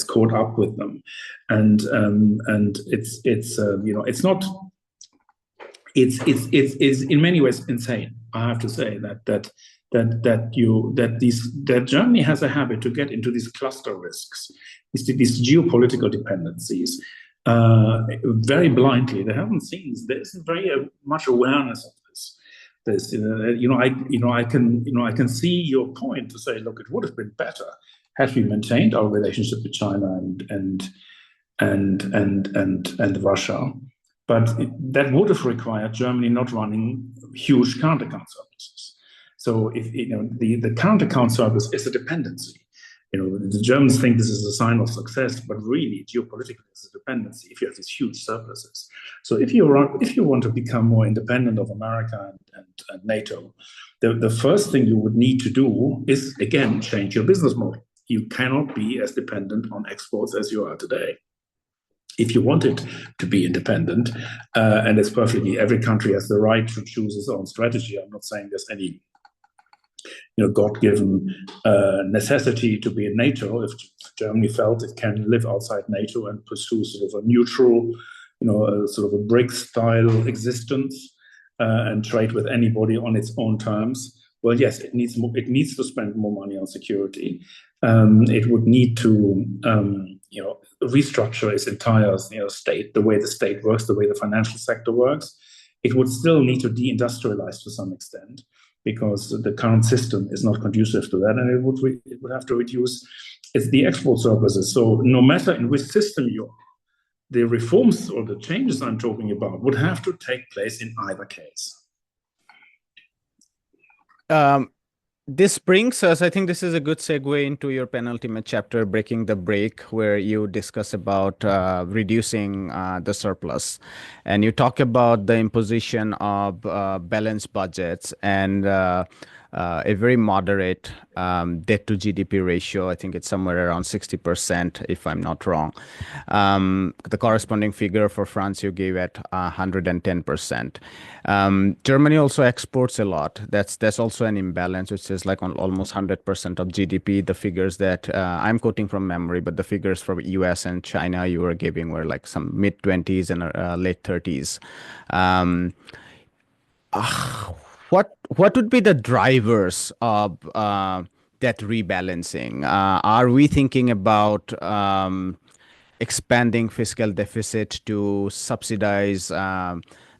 caught up with them, and it's in many ways insane. I have to say that Germany has a habit to get into these cluster risks, these geopolitical dependencies, very blindly. There isn't very much awareness of this. I can see your point to say, look, it would have been better had we maintained our relationship with China and Russia, but that would have required Germany not running huge current account surpluses. So if the current account surplus is a dependency. The Germans think this is a sign of success, but really, geopolitically, it's a dependency if you have these huge surpluses. So if you want to become more independent of America and NATO, the first thing you would need to do is, again, change your business model. You cannot be as dependent on exports as you are today. If you want it to be independent, and it's perfectly, every country has the right to choose its own strategy. I'm not saying there's any God-given necessity to be in NATO. If Germany felt it can live outside NATO and pursue sort of a neutral, sort of a BRICS-style existence and trade with anybody on its own terms, well, yes, it needs to spend more money on security. It would need to, restructure its entire, state, the way the state works, the way the financial sector works. It would still need to deindustrialize to some extent, because the current system is not conducive to that, and it would have to reduce the export surpluses. So no matter in which system you are, the reforms or the changes I'm talking about would have to take place in either case. This brings us, I think this is a good segue into your penultimate chapter, Breaking the Break, where you discuss about reducing the surplus. And you talk about the imposition of balanced budgets and a very moderate debt to GDP ratio. I think it's somewhere around 60%, if I'm not wrong. The corresponding figure for France you gave at 110%. Germany also exports a lot. That's also an imbalance, which is like on almost 100% of GDP. The figures that I'm quoting from memory, but the figures from US and China you were giving were like some mid-20s and late 30s. What would be the drivers of that rebalancing? Are we thinking about expanding fiscal deficit to subsidize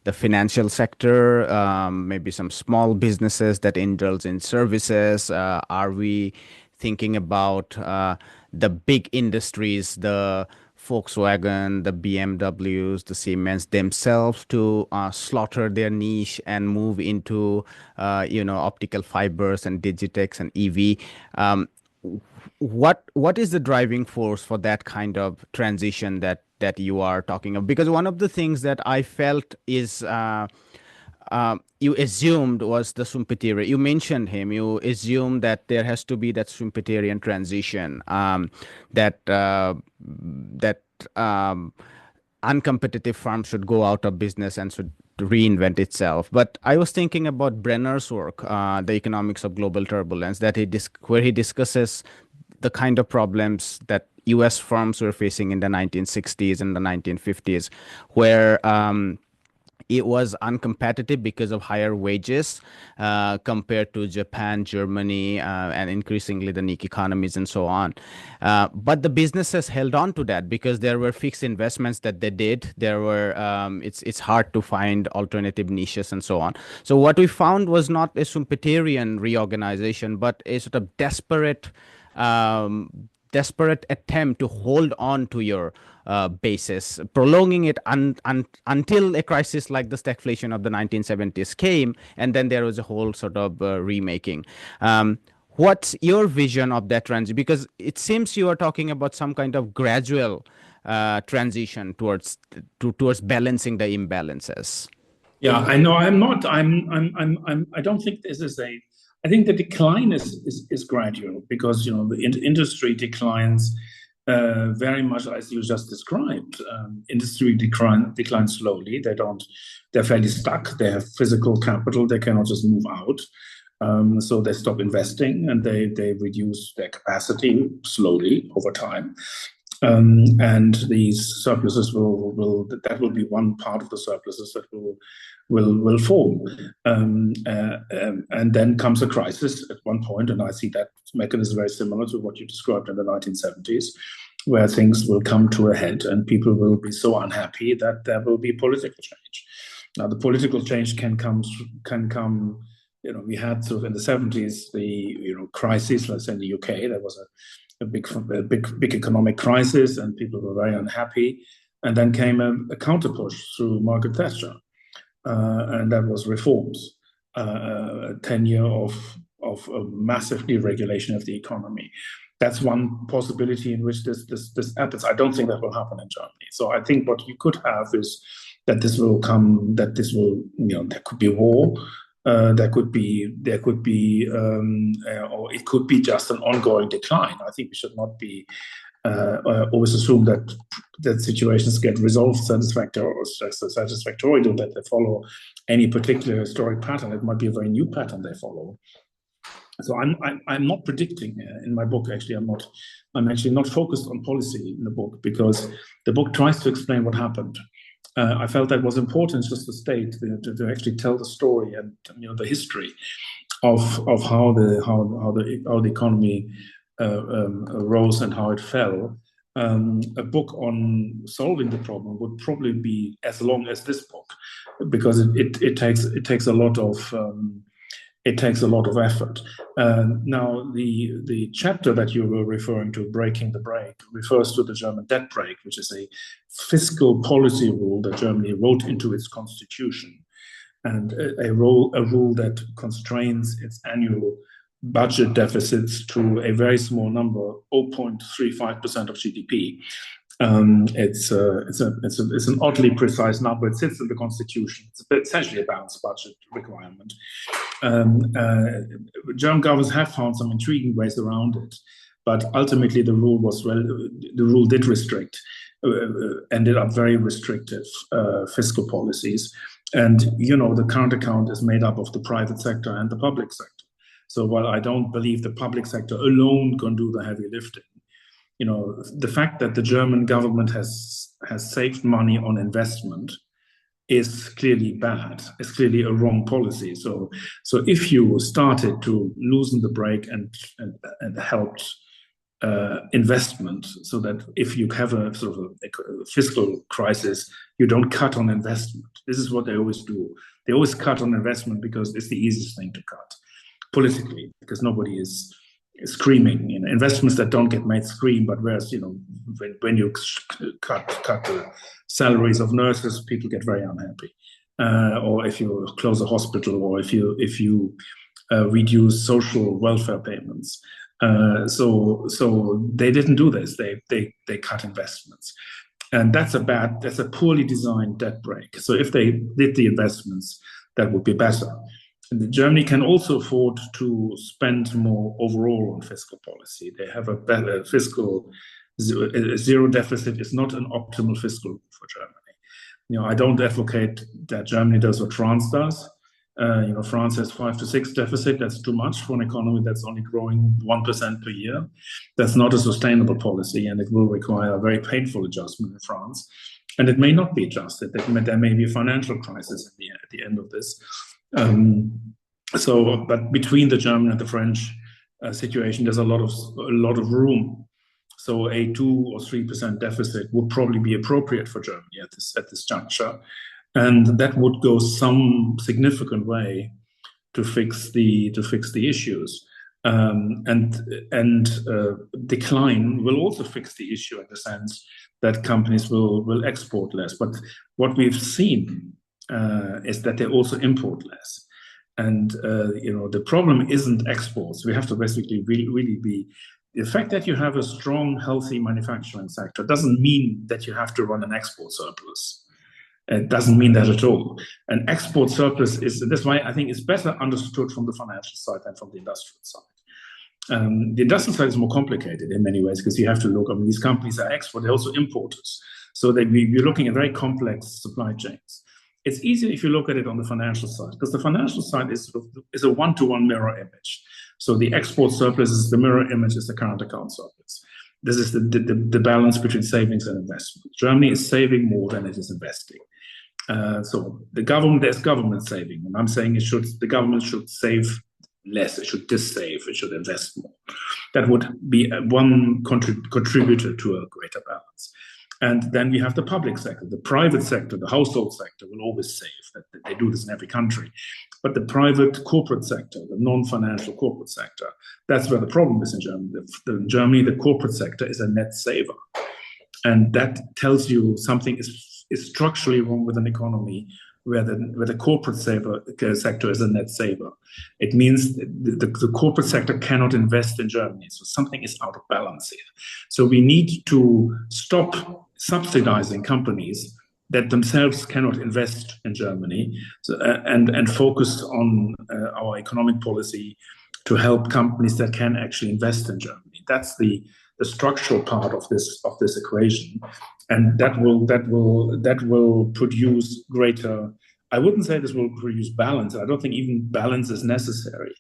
the financial sector, maybe some small businesses that indulge in services? Are we thinking about the big industries, the Volkswagen, the BMWs, the Siemens themselves to slaughter their niche and move into, optical fibers and Digitex and EV? What is the driving force for that kind of transition that you are talking of? Because one of the things that I felt is you assumed was the Schumpeterian. You mentioned him. You assumed that there has to be that Schumpeterian transition, that uncompetitive firms should go out of business and should reinvent itself. But I was thinking about Brenner's work, The Economics of Global Turbulence, where he discusses the kind of problems that U.S. firms were facing in the 1960s and the 1950s, where it was uncompetitive because of higher wages compared to Japan, Germany, and increasingly the Nikkei economies and so on. But the businesses held on to that because there were fixed investments that they did. There were it's hard to find alternative niches and so on. So what we found was not a Schumpeterian reorganization, but a sort of desperate attempt to hold on to your basis, prolonging it until a crisis like the stagflation of the 1970s came, and then there was a whole sort of remaking. What's your vision of that transition? Because it seems you are talking about some kind of gradual transition towards balancing the imbalances? Yeah, I know. I'm not. I don't think this is a. I think the decline is gradual because the industry declines very much as you just described. Industry declines slowly. They're fairly stuck. They have physical capital. They cannot just move out. So they stop investing and they reduce their capacity slowly over time. And these surpluses will be one part of the surpluses that will fall. And then comes a crisis at one point, and I see that mechanism very similar to what you described in the 1970s, where things will come to a head and people will be so unhappy that there will be political change. Now, the political change can come. We had sort of in the 70s the crisis. Let's say in the UK, there was a big economic crisis, and people were very unhappy. And then came a counter push through Margaret Thatcher, and that was reforms, a tenure of a massive deregulation of the economy. That's one possibility in which this happens. I don't think that will happen in Germany. So I think what you could have is that this will come. That this will, there could be war. There could be, or it could be just an ongoing decline. I think we should not be always assume that situations get resolved satisfactorily, or that they follow any particular historic pattern. It might be a very new pattern they follow. So I'm not predicting in my book. Actually, I'm actually not focused on policy in the book because the book tries to explain what happened. I felt that was important just to state to actually tell the story and the history of how the economy rose and how it fell. A book on solving the problem would probably be as long as this book because it takes a lot of effort. Now, the chapter that you were referring to, Breaking the Brake, refers to the German debt brake, which is a fiscal policy rule that Germany wrote into its constitution, and a rule that constrains its annual budget deficits to a very small number, 0.35% of GDP. It's an oddly precise number. It sits in the constitution. It's essentially a balanced budget requirement. German governments have found some intriguing ways around it, but ultimately the rule did restrict, ended up very restrictive fiscal policies. And the current account is made up of the private sector and the public sector. So while I don't believe the public sector alone can do the heavy lifting, the fact that the German government has saved money on investment is clearly bad. It's clearly a wrong policy. So if you started to loosen the brake and helped investment, so that if you have a sort of a fiscal crisis, you don't cut on investment. This is what they always do. They always cut on investment because it's the easiest thing to cut politically, because nobody is screaming. Investments that don't get made scream, but whereas when you cut the salaries of nurses, people get very unhappy. Or if you close a hospital, or if you reduce social welfare payments. So they didn't do this. They cut investments, and that's a poorly designed debt brake. So if they did the investments, that would be better. Germany can also afford to spend more overall on fiscal policy. They have a better fiscal zero deficit is not an optimal fiscal for Germany. I don't advocate that Germany does what France does. France has 5 to 6 deficit. That's too much for an economy that's only growing 1% per year. That's not a sustainable policy, and it will require a very painful adjustment in France. And it may not be adjusted. There may be a financial crisis at the end of this. But between the German and the French situation, there's a lot of room. So a 2 or 3% deficit would probably be appropriate for Germany at this juncture, and that would go some significant way to fix the issues. And decline will also fix the issue in the sense that companies will export less. But what we've seen is that they also import less. And the problem isn't exports. We have to basically really be the fact that you have a strong, healthy manufacturing sector doesn't mean that you have to run an export surplus. It doesn't mean that at all. An export surplus that's why I think it's better understood from the financial side than from the industrial side. The industrial side is more complicated in many ways because you have to look, these companies are export, they're also importers. So you're looking at very complex supply chains. It's easier if you look at it on the financial side, because the financial side is a one-to-one mirror image. So the export surplus is the mirror image, is the current account surplus. This is the balance between savings and investment. Germany is saving more than it is investing. So there's government saving, and I'm saying the government should save less, it should dissave, it should invest more. That would be one contributor to a greater balance. And then we have the public sector, the private sector, the household sector will always save. They do this in every country. But the private corporate sector, the non-financial corporate sector, that's where the problem is in Germany. In Germany, the corporate sector is a net saver. And that tells you something is structurally wrong with an economy where the corporate sector is a net saver. It means the corporate sector cannot invest in Germany. So something is out of balance here. So we need to stop subsidizing companies that themselves cannot invest in Germany, and focus on our economic policy to help companies that can actually invest in Germany. That's the structural part of this equation, and that will produce greater. I wouldn't say this will produce balance. I don't think even balance is necessary.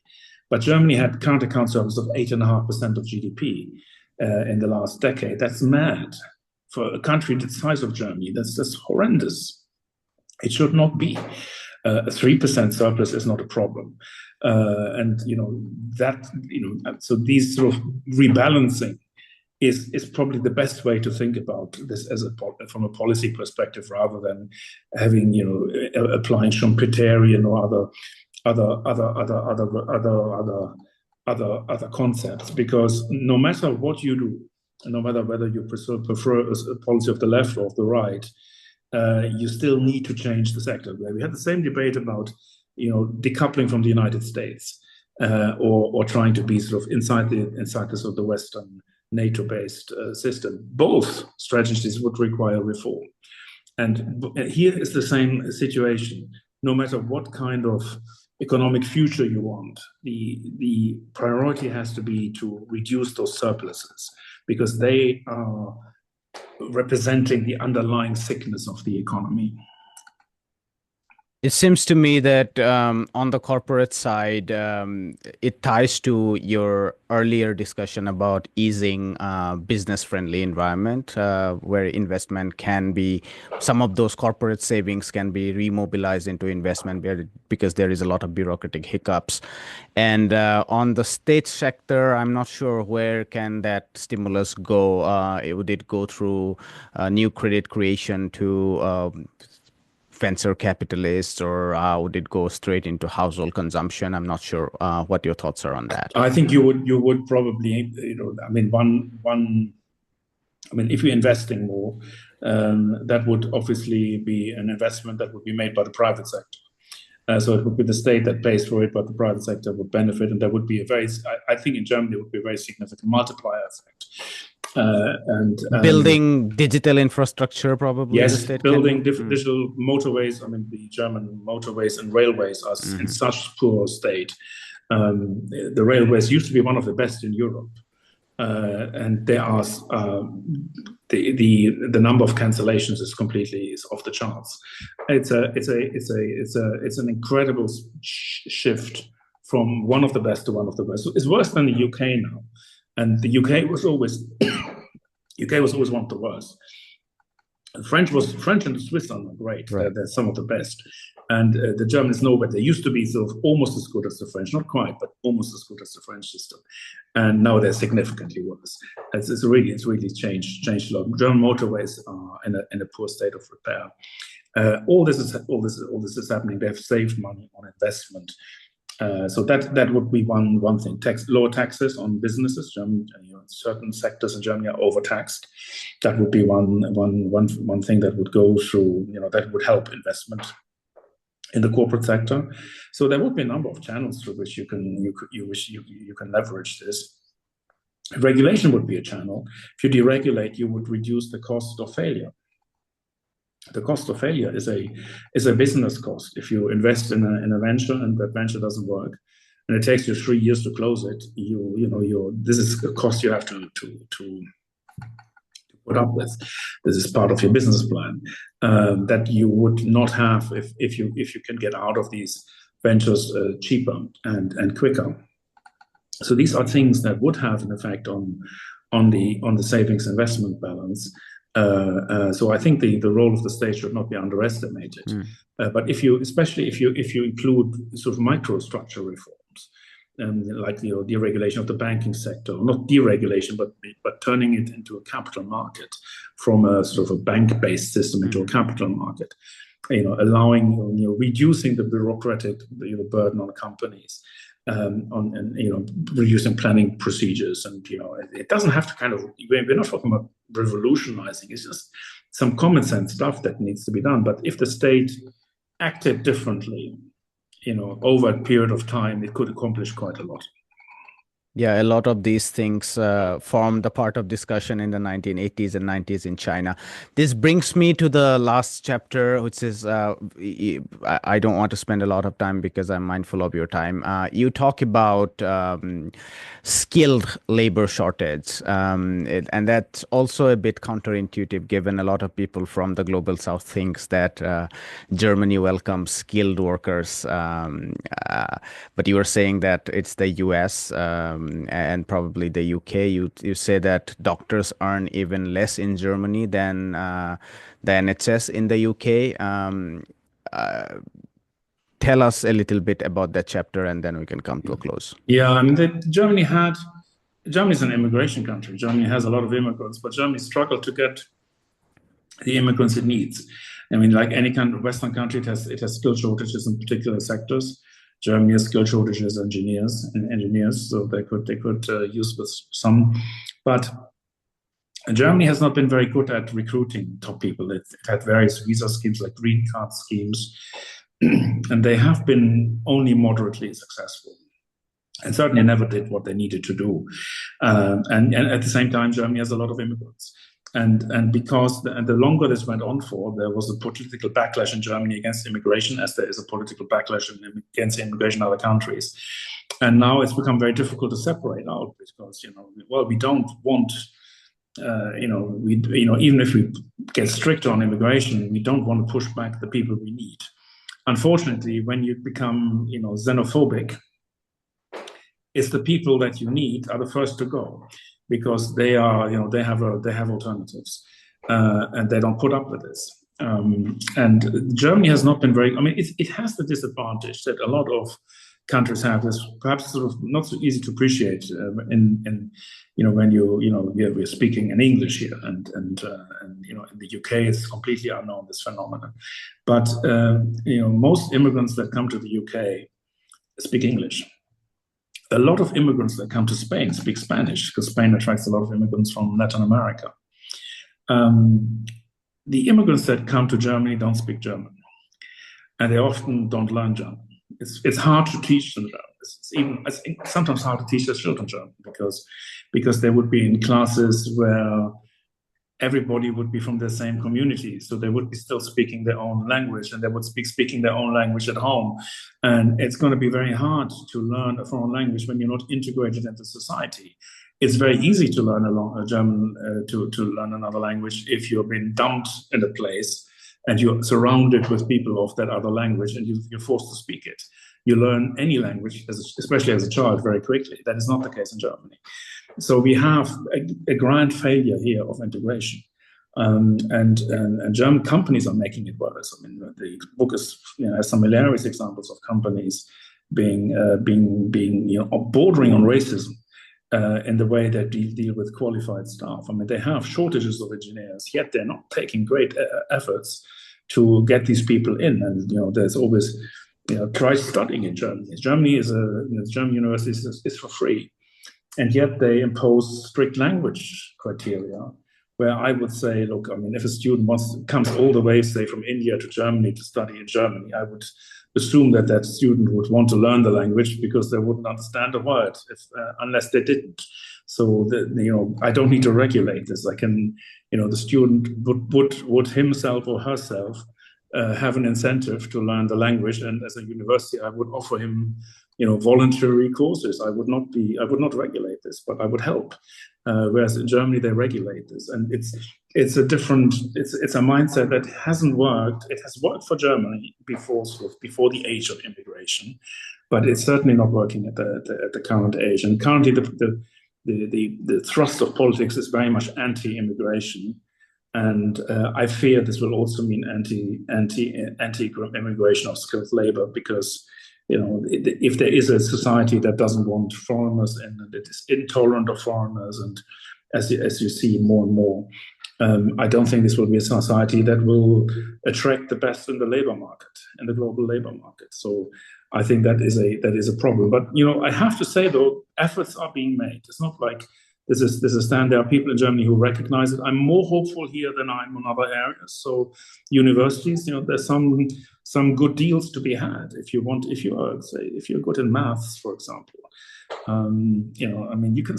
But Germany had current account surplus of 8.5% of GDP in the last decade. That's mad for a country the size of Germany. That's horrendous. It should not be. A 3% surplus is not a problem, so these sort of rebalancing is probably the best way to think about this from a policy perspective, rather than having applying Schumpeterian or other concepts. Because no matter what you do, no matter whether you prefer a policy of the left or of the right, you still need to change the sector. We had the same debate about decoupling from the United States, or trying to be sort of inside the sort of the Western NATO-based system. Both strategies would require reform. And here is the same situation. No matter what kind of economic future you want, the priority has to be to reduce those surpluses, because they are representing the underlying sickness of the economy. It seems to me that on the corporate side, it ties to your earlier discussion about easing business-friendly environment, where investment can be, some of those corporate savings can be remobilized into investment because there is a lot of bureaucratic hiccups. And on the state sector, I'm not sure where can that stimulus go. Would it go through new credit creation to venture capitalists, or would it go straight into household consumption? I'm not sure what your thoughts are on that. I think you would probably, if you're investing more, that would obviously be an investment that would be made by the private sector. So it would be the state that pays for it, but the private sector would benefit, and there would be I think in Germany, it would be a very significant multiplier effect. Building digital infrastructure, probably. Yes, building digital motorways. The German motorways and railways are in such poor state. The railways used to be one of the best in Europe, and there are the number of cancellations is off the charts. It's an incredible shift from one of the best to one of the best. It's worse than the UK now. And the UK was always one of the worst. French and the Swiss are not great. Right. They're some of the best. And the German is nowhere. They used to be sort of almost as good as the French, not quite, but almost as good as the French system. And now they're significantly worse. It's really changed a lot. German motorways are in a poor state of repair. All this is happening. They have saved money on investment. So that would be one thing. Lower taxes on businesses. Certain sectors in Germany are overtaxed. That would be one thing that would go through. That would help investment in the corporate sector. So there would be a number of channels through which you can leverage this. Regulation would be a channel. If you deregulate, you would reduce the cost of failure. The cost of failure is a business cost. If you invest in a venture and that venture doesn't work, and it takes you 3 years to close it, this is a cost you have to put up with. This is part of your business plan that you would not have if you can get out of these ventures cheaper and quicker. So these are things that would have an effect on the savings investment balance. So I think the role of the state should not be underestimated. But especially if you include sort of microstructure reforms, like deregulation of the banking sector, not deregulation, but turning it into a capital market from a sort of a bank-based system into a capital market, allowing reducing the bureaucratic burden on companies. Reducing planning procedures, and it doesn't have to we're not talking about revolutionizing. It's just some common sense stuff that needs to be done. But if the state acted differently, over a period of time, it could accomplish quite a lot. Yeah, a lot of these things formed a part of discussion in the 1980s and 90s in China. This brings me to the last chapter, which is, I don't want to spend a lot of time because I'm mindful of your time. You talk about skilled labor shortage, and that's also a bit counterintuitive, given a lot of people from the global south thinks that Germany welcomes skilled workers. But you were saying that it's the US and probably the UK. You say that doctors earn even less in Germany than the NHS in the UK. Tell us a little bit about that chapter, and then we can come to a close. Yeah, I mean, Germany is an immigration country. Germany has a lot of immigrants, but Germany struggled to get the immigrants it needs. I mean, like any kind of Western country, it has skill shortages in particular sectors. Germany has skill shortages engineers, so they could use with some, but Germany has not been very good at recruiting top people. It had various visa schemes like green card schemes, and they have been only moderately successful, and certainly never did what they needed to do. And at the same time, Germany has a lot of immigrants. And because the longer this went on for, there was a political backlash in Germany against immigration, as there is a political backlash against immigration in other countries. And now it's become very difficult to separate out because, we don't want, even if we get stricter on immigration, we don't want to push back the people we need. Unfortunately, when you become, xenophobic, it's the people that you need are the first to go, because they are, they have alternatives, and they don't put up with this. And Germany has not been very. I mean, it has the disadvantage that a lot of countries have this, perhaps sort of not so easy to appreciate. When we're speaking in English here, and in the UK it's completely unknown, this phenomenon. But most immigrants that come to the UK speak English. A lot of immigrants that come to Spain speak Spanish, because Spain attracts a lot of immigrants from Latin America. The immigrants that come to Germany don't speak German, and they often don't learn German. It's hard to teach them German. It's sometimes hard to teach their children German, because they would be in classes where everybody would be from the same community, so they would be still speaking their own language, and they would be speaking their own language at home. And it's going to be very hard to learn a foreign language when you're not integrated into society. It's very easy to learn a German, to learn another language if you've been dumped in a place and you're surrounded with people of that other language, and you're forced to speak it. You learn any language, especially as a child, very quickly. That is not the case in Germany. So we have a grand failure here of integration, and German companies are making it worse. I mean, the book has some hilarious examples of companies being bordering on racism in the way that they deal with qualified staff. I mean, they have shortages of engineers, yet they're not taking great efforts to get these people in. And there's always try studying in Germany. Germany German universities is for free. And yet they impose strict language criteria, where I would say, look, I mean, if a student comes all the way, say, from India to Germany to study in Germany, I would assume that that student would want to learn the language because they wouldn't understand a word unless they didn't. So I don't need to regulate this. I can, the student would himself or herself have an incentive to learn the language, and as a university, I would offer him, voluntary courses. I would not regulate this, but I would help. Whereas in Germany, they regulate this, and it's a mindset that hasn't worked. It has worked for Germany before the age of immigration, but it's certainly not working at the current age. And currently, the thrust of politics is very much anti-immigration, and I fear this will also mean anti-immigration of skilled labor, because if there is a society that doesn't want foreigners in, and it is intolerant of foreigners, and as you see more and more, I don't think this will be a society that will attract the best in the labor market, in the global labor market. So I think that is a problem. But I have to say, though, efforts are being made. It's not like this is a stand. There are people in Germany who recognize it. I'm more hopeful here than I'm in other areas. So universities, there's some good deals to be had if you're good in maths, for example. You can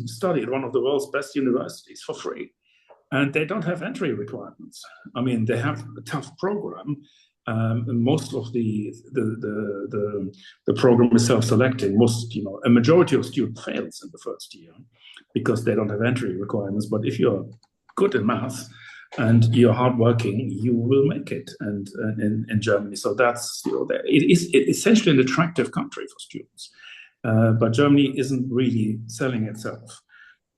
study at one of the world's best universities for free, and they don't have entry requirements. I mean, they have a tough program. And most of the program is self-selecting. A majority of students fails in the first year because they don't have entry requirements. But if you're good in math and you're hardworking, you will make it. And in Germany, so that's it is essentially an attractive country for students. But Germany isn't really selling itself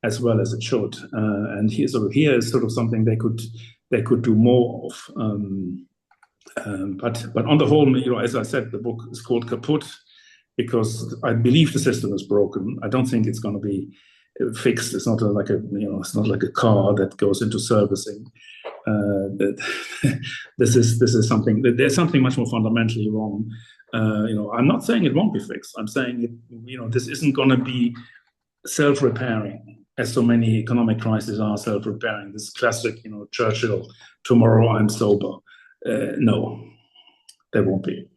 as well as it should. And here is sort of something they could do more of. But on the whole, as I said, the book is called Kaputt because I believe the system is broken. I don't think it's going to be fixed. It's not like a car that goes into servicing. This is something. There's something much more fundamentally wrong. I'm not saying it won't be fixed. I'm saying this isn't going to be self-repairing, as so many economic crises are self-repairing. This classic, Churchill, tomorrow I'm sober. No, there won't be.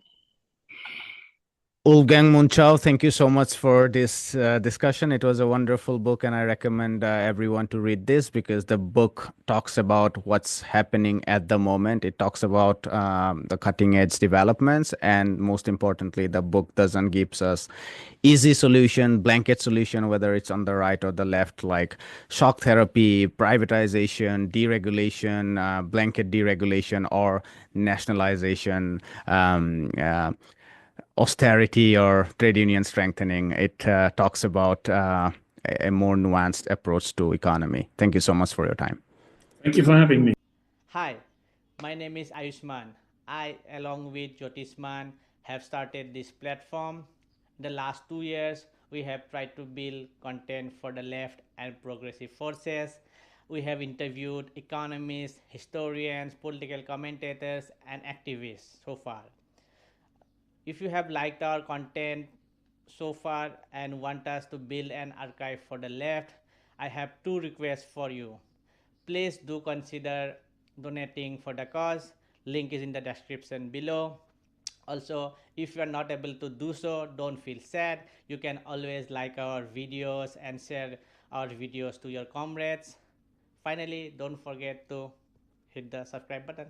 Wolfgang Munchau, thank you so much for this discussion. It was a wonderful book, and I recommend everyone to read this because the book talks about what's happening at the moment. It talks about the cutting edge developments, and most importantly, the book doesn't give us easy solution, blanket solution, whether it's on the right or the left, like shock therapy, privatization, deregulation, blanket deregulation, or nationalization, austerity or trade union strengthening. It talks about a more nuanced approach to economy. Thank you so much for your time. Thank you for having me. Hi, my name is Ayushman. I, along with Jyotisman, have started this platform. In the last 2 years, we have tried to build content for the left and progressive forces. We have interviewed economists, historians, political commentators, and activists so far. If you have liked our content so far and want us to build an archive for the left, I have 2 requests for you. Please do consider donating for the cause. Link is in the description below. Also, if you are not able to do so, don't feel sad. You can always like our videos and share our videos to your comrades. Finally, don't forget to hit the subscribe button.